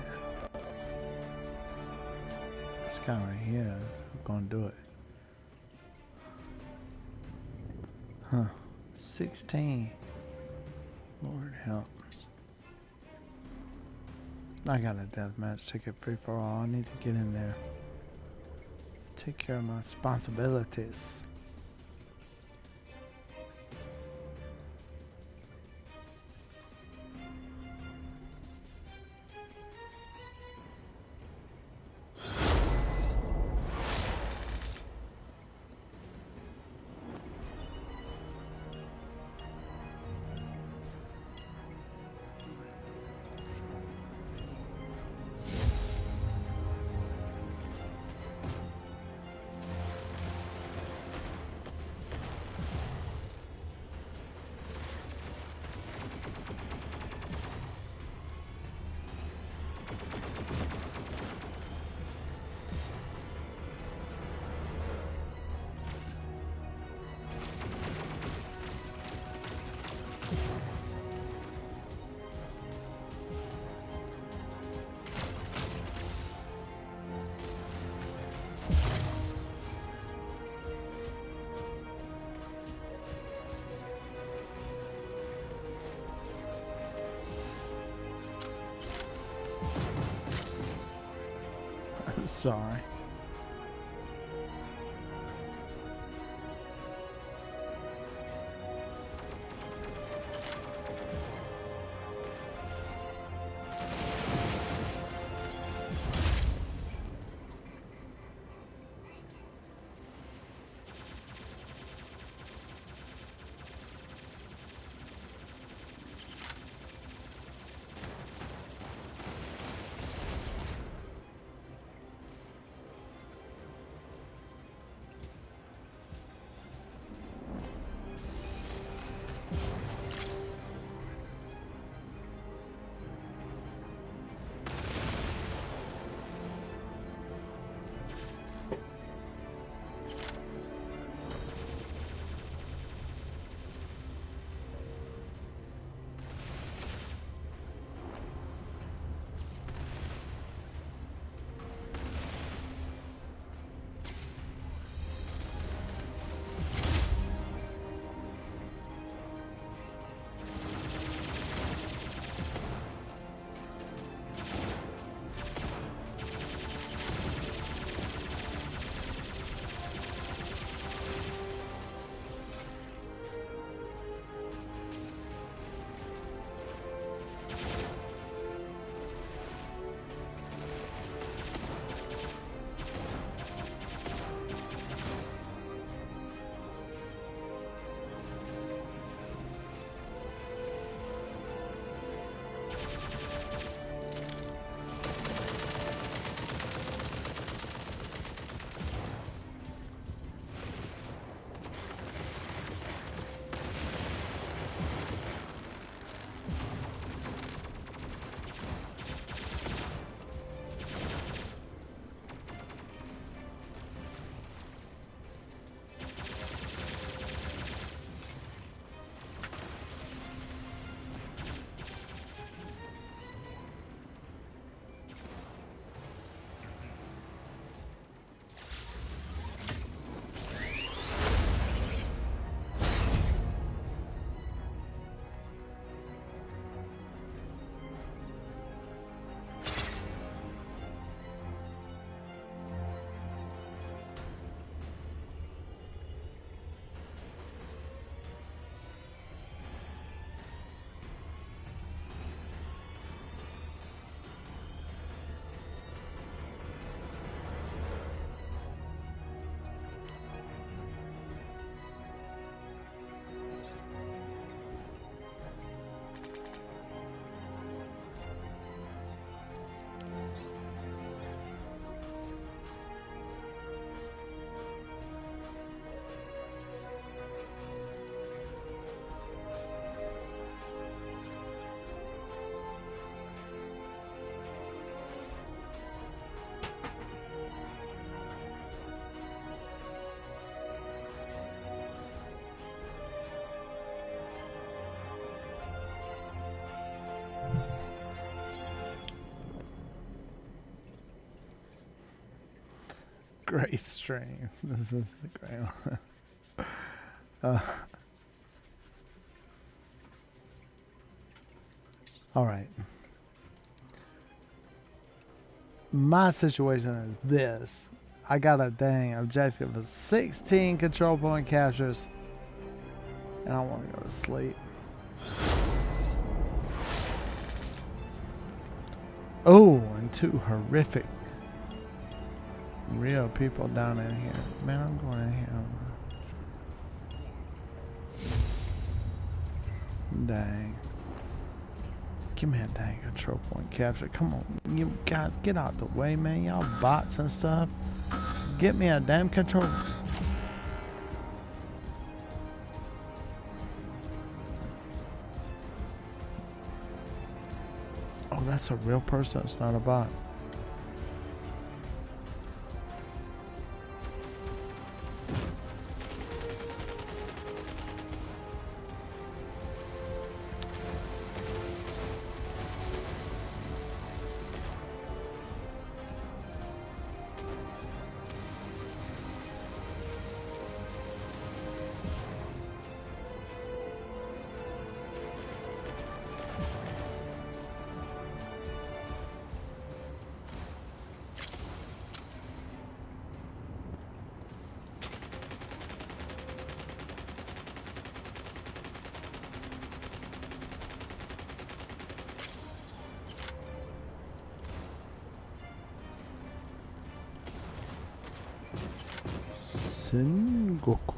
This guy right here. We're gonna do it. Huh. 16. Lord help. I got a deathmatch ticket free for all. I need to get in there. Take care of my responsibilities. Sorry. great stream. This is a great one. All right. My situation is this. I got a dang objective of 16 control point captures. And I want to go to sleep. Oh, and 2 horrific real people down in here. Man, I'm going in here. Dang. Give me a dang control point capture. Come on. You guys, get out the way, man. Y'all bots and stuff. Get me a damn control. Oh, that's a real person. It's not a bot. Sengoku.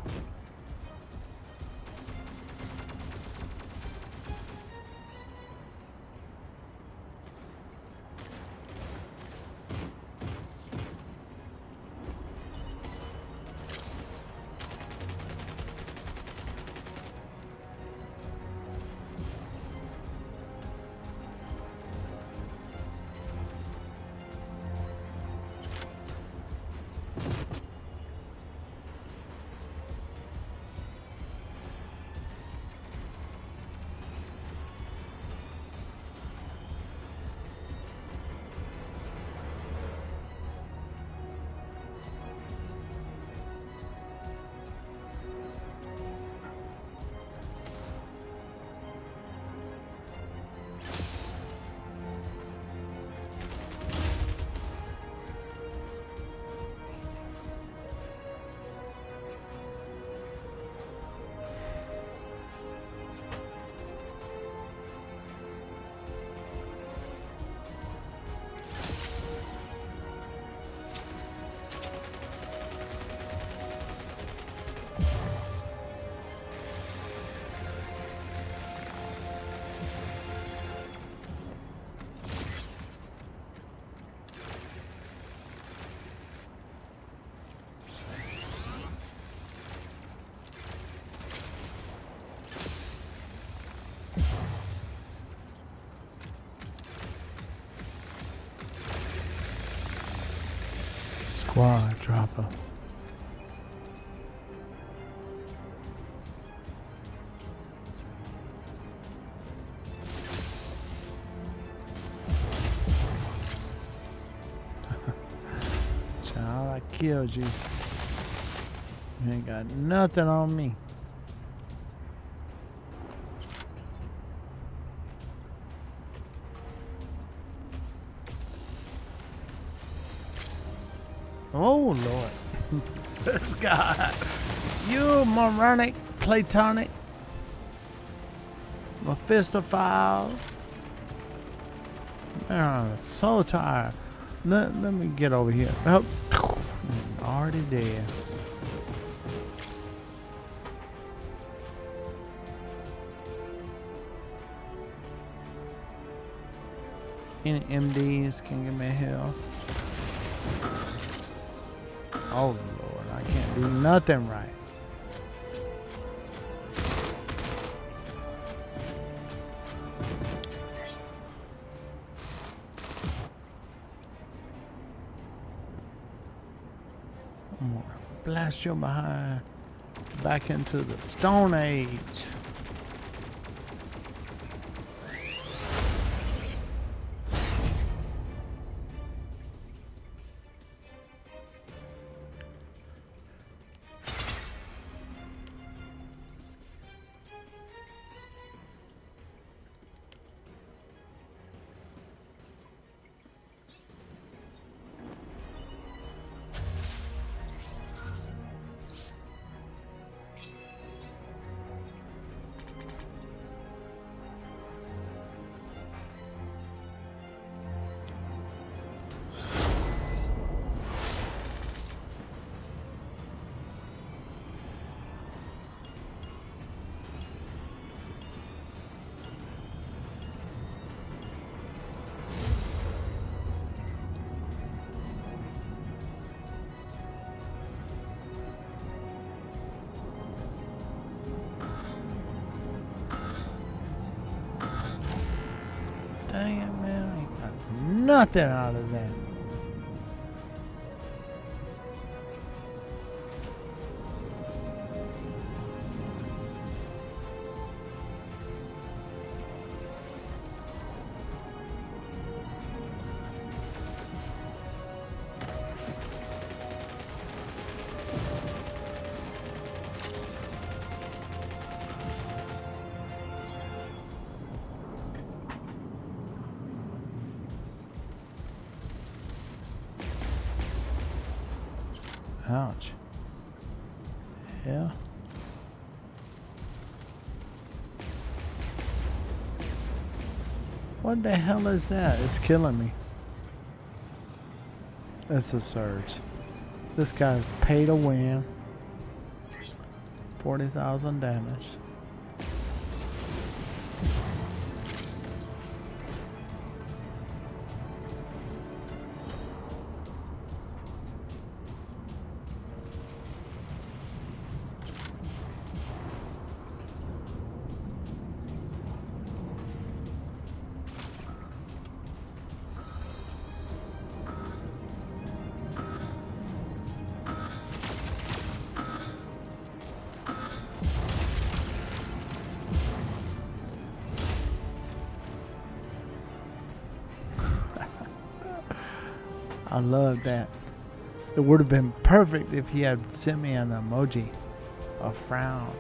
Squad dropper. Child, I killed you. You ain't got nothing on me. Oh Lord. This guy. You moronic, platonic, Mephistophile. Man, I'm so tired. Let me get over here. Oh, already dead. Any MDs can give me hell. Oh Lord, I can't do nothing right. I'm gonna blast your behind back into the Stone Age. nothing out of that. Ouch. Yeah. What the hell is that? It's killing me. It's a surge. This guy paid to win. 40,000 damage. I love that. It would have been perfect if he had sent me an emoji, a frown.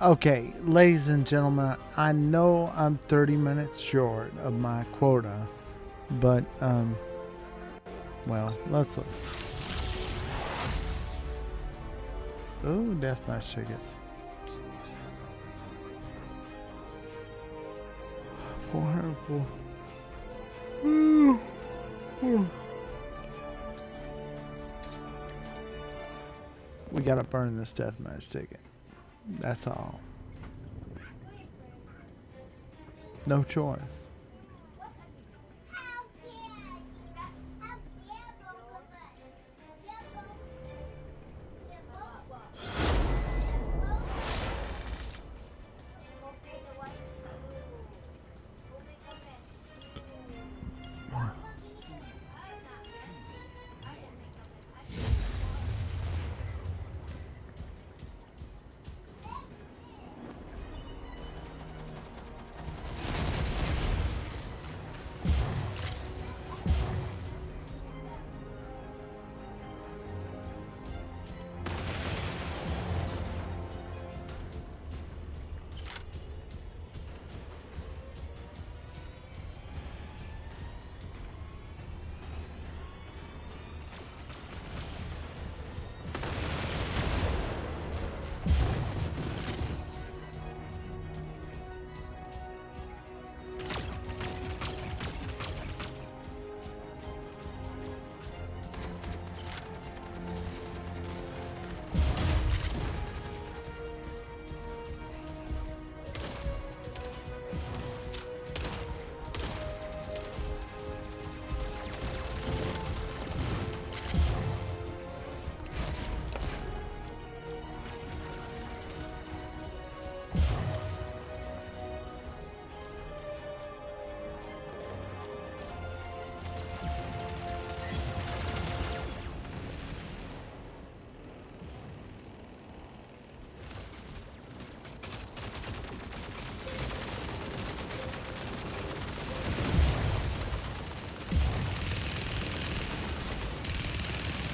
Okay, ladies and gentlemen, I know I'm 30 minutes short of my quota, but, well, let's look. Ooh, deathmatch tickets. 404. We gotta burn this deathmatch ticket. That's all. No choice.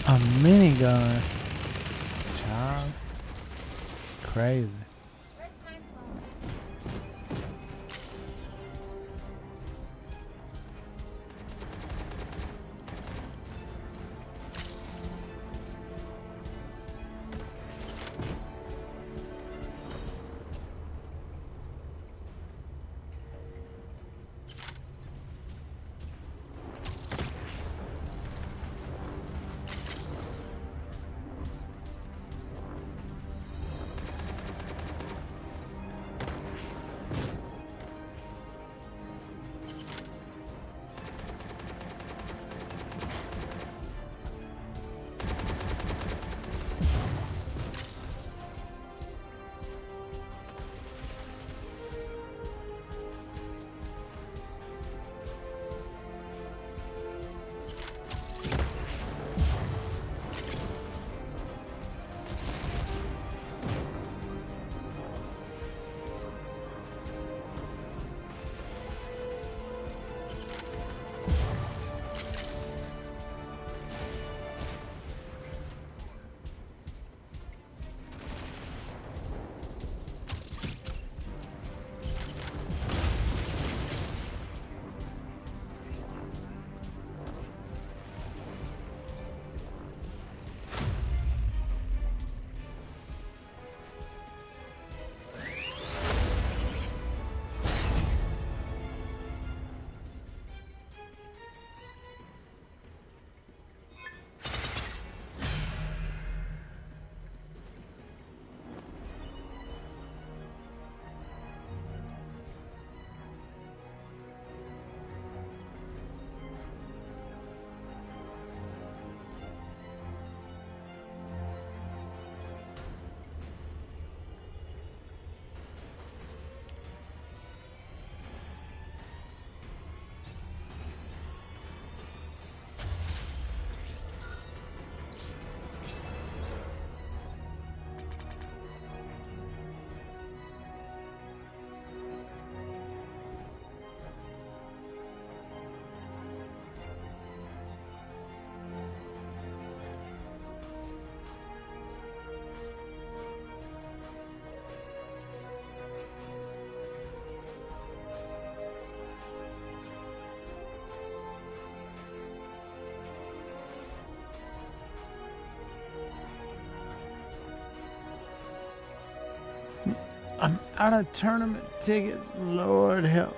A minigun. Child. Crazy. Where's my phone? I'm out of tournament tickets. Lord help.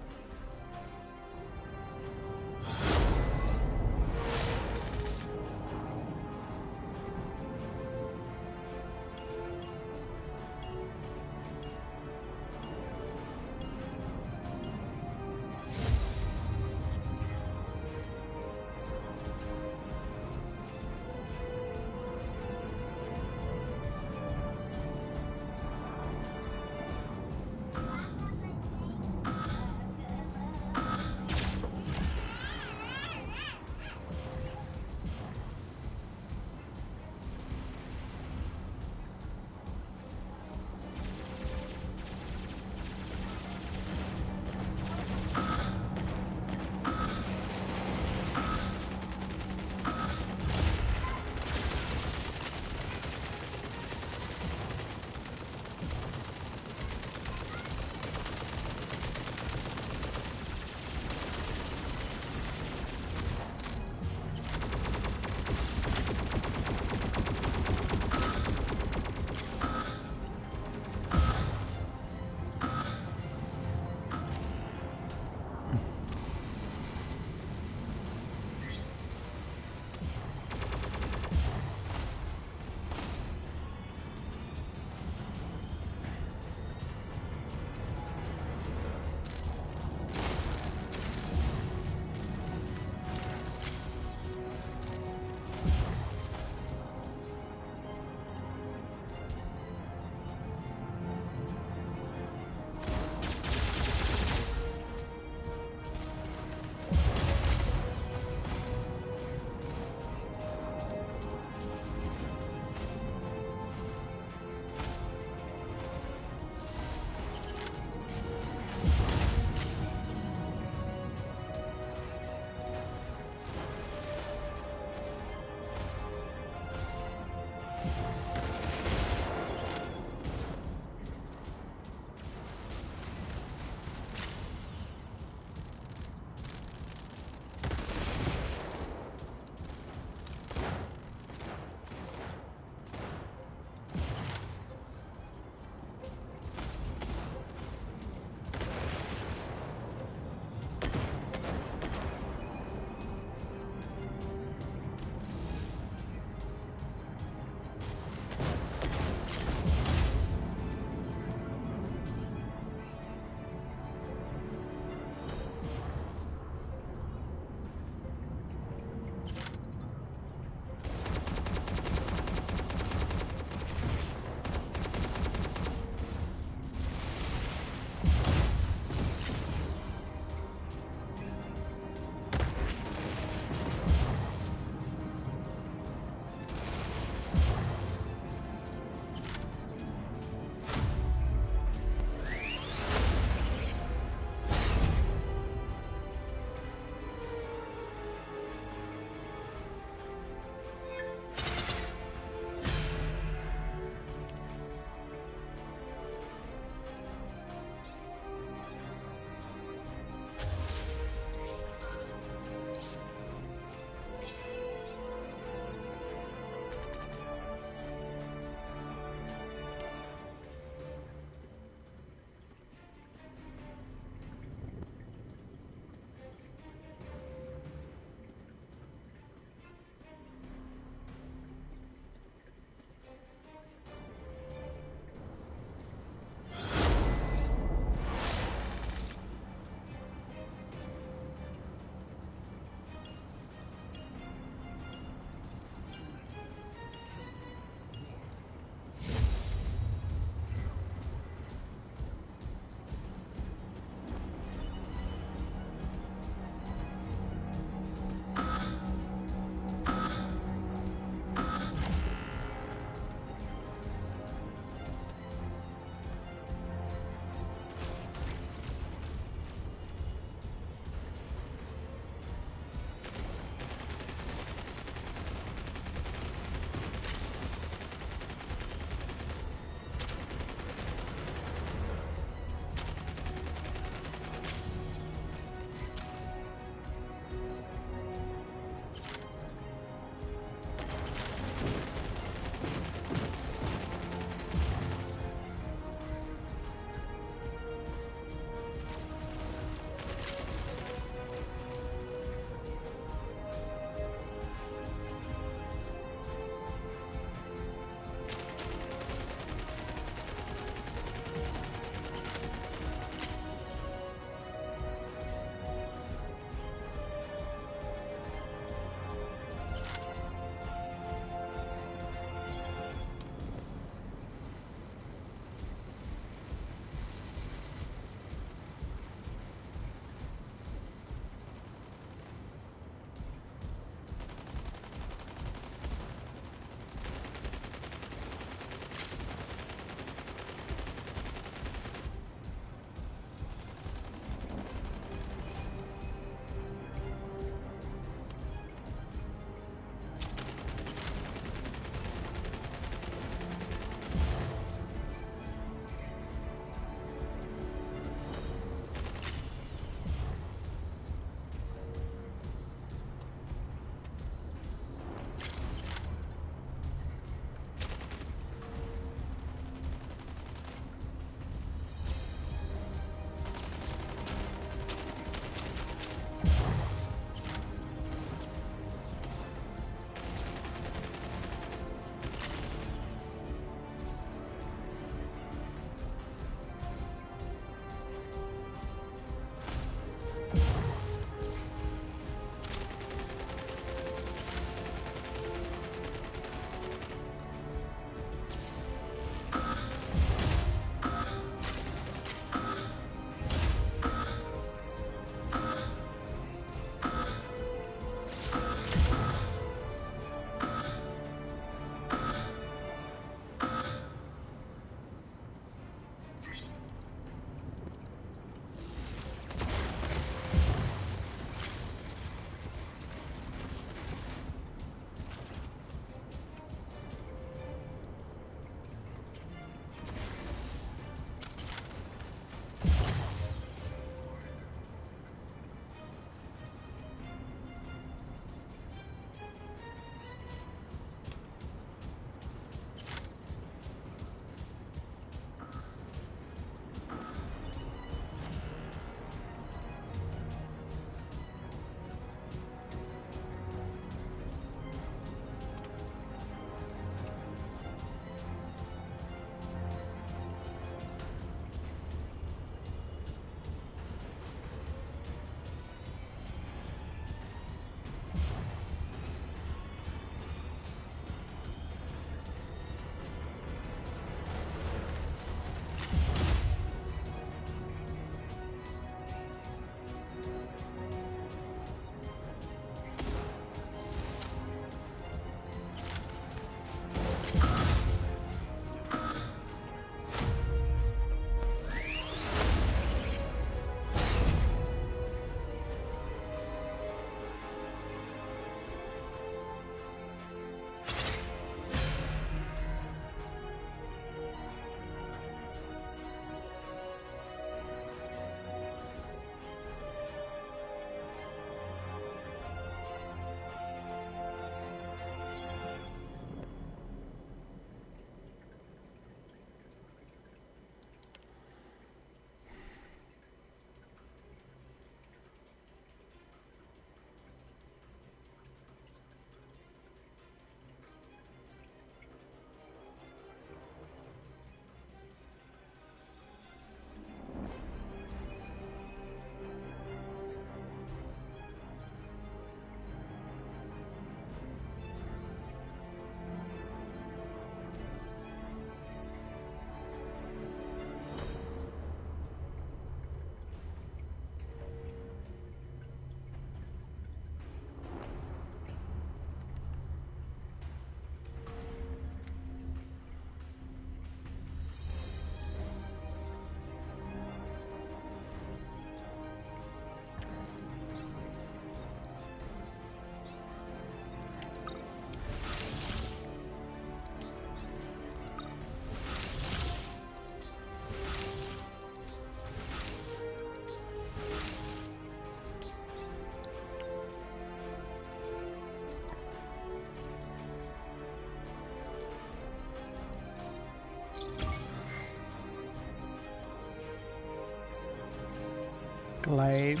Glade.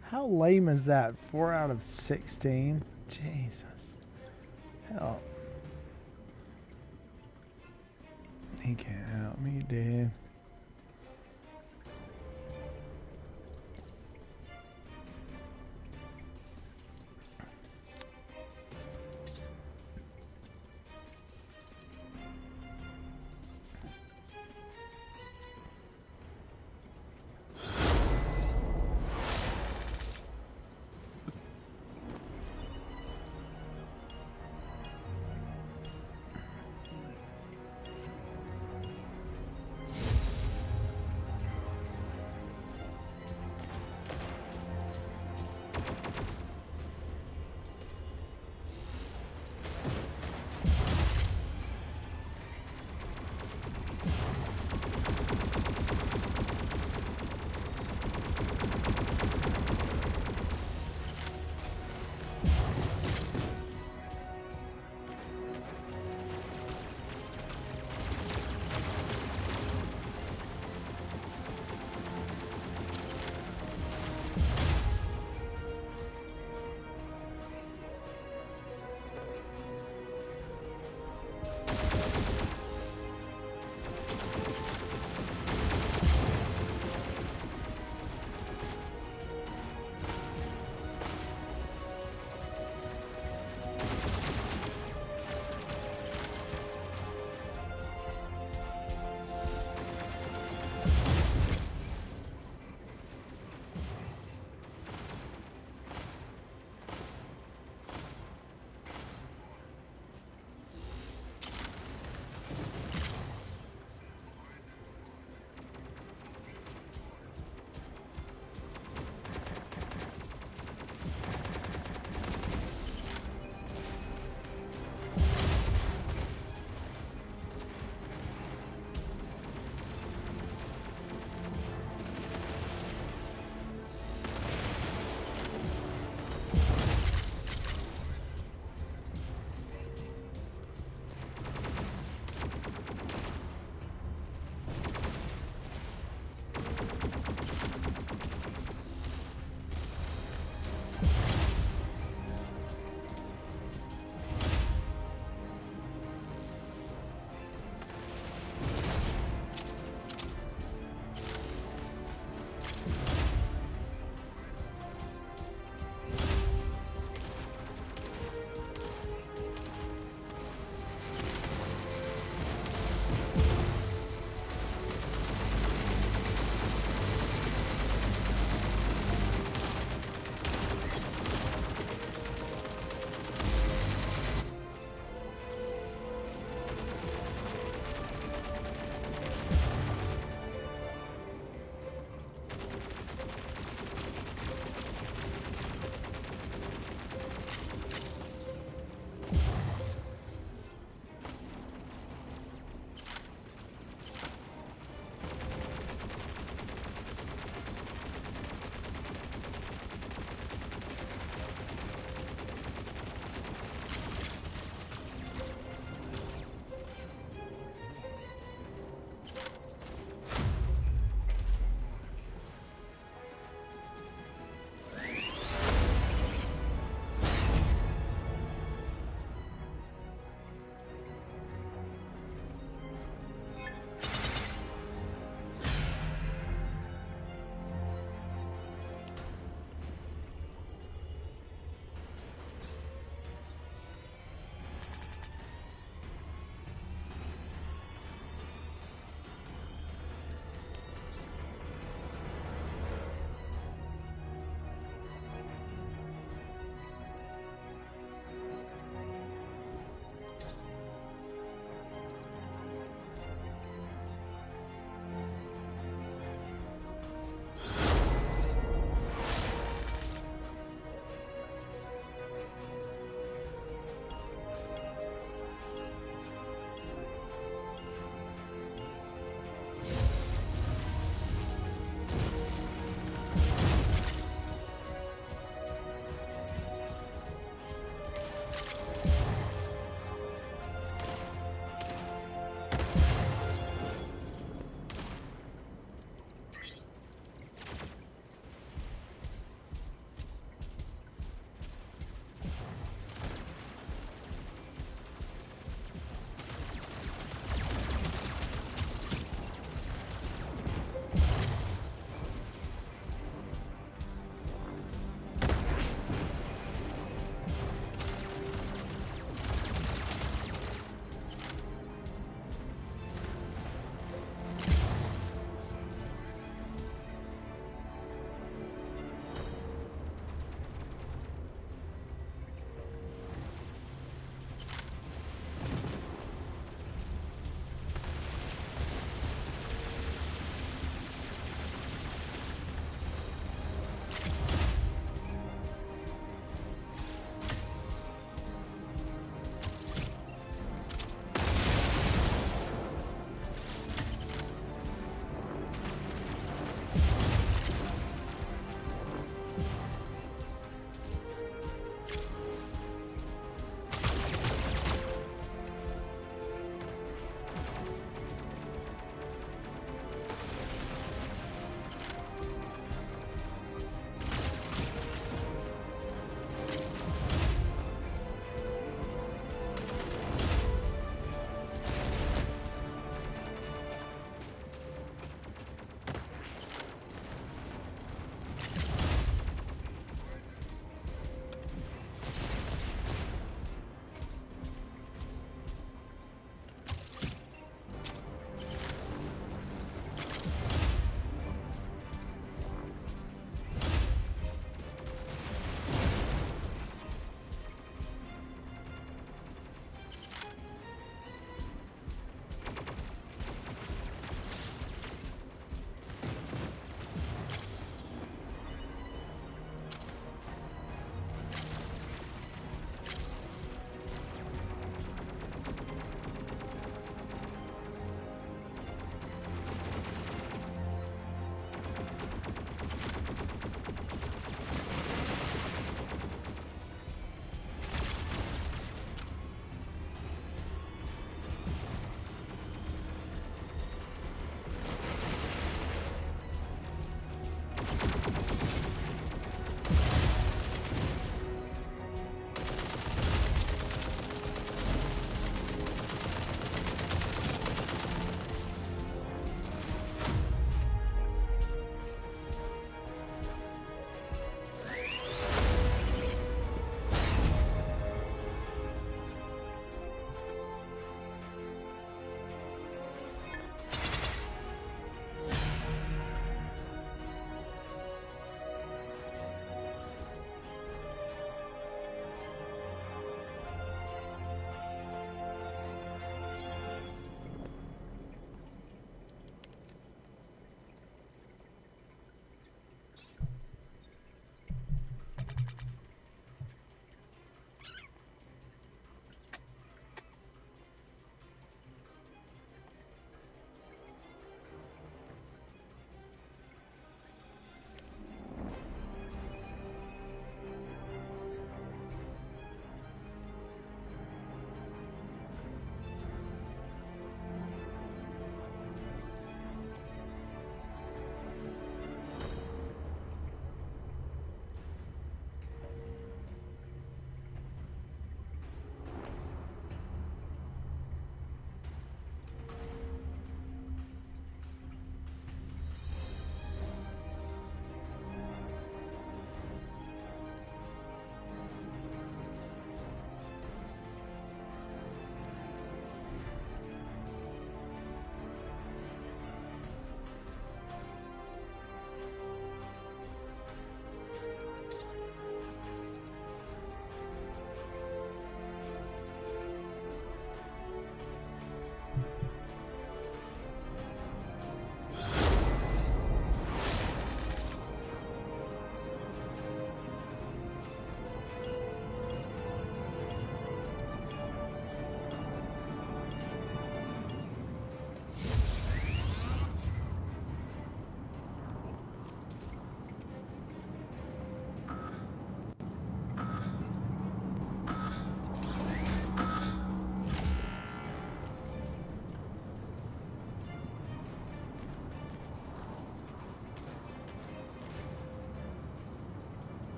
How lame is that? 4 out of 16? Jesus. Hell. He can't help me, dude.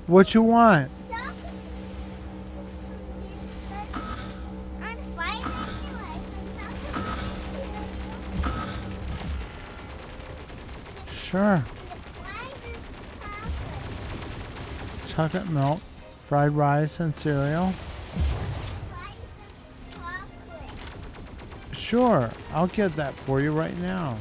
What you want? I'm fighting anyway. Sure. Chocolate milk, fried rice, and cereal. Sure, I'll get that for you right now.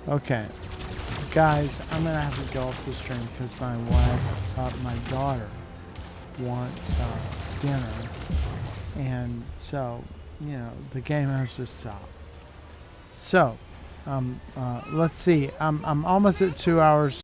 Okay, guys, I'm gonna have to go off the stream because my daughter wants dinner, and so the game has to stop. So, let's see. I'm almost at 2 hours.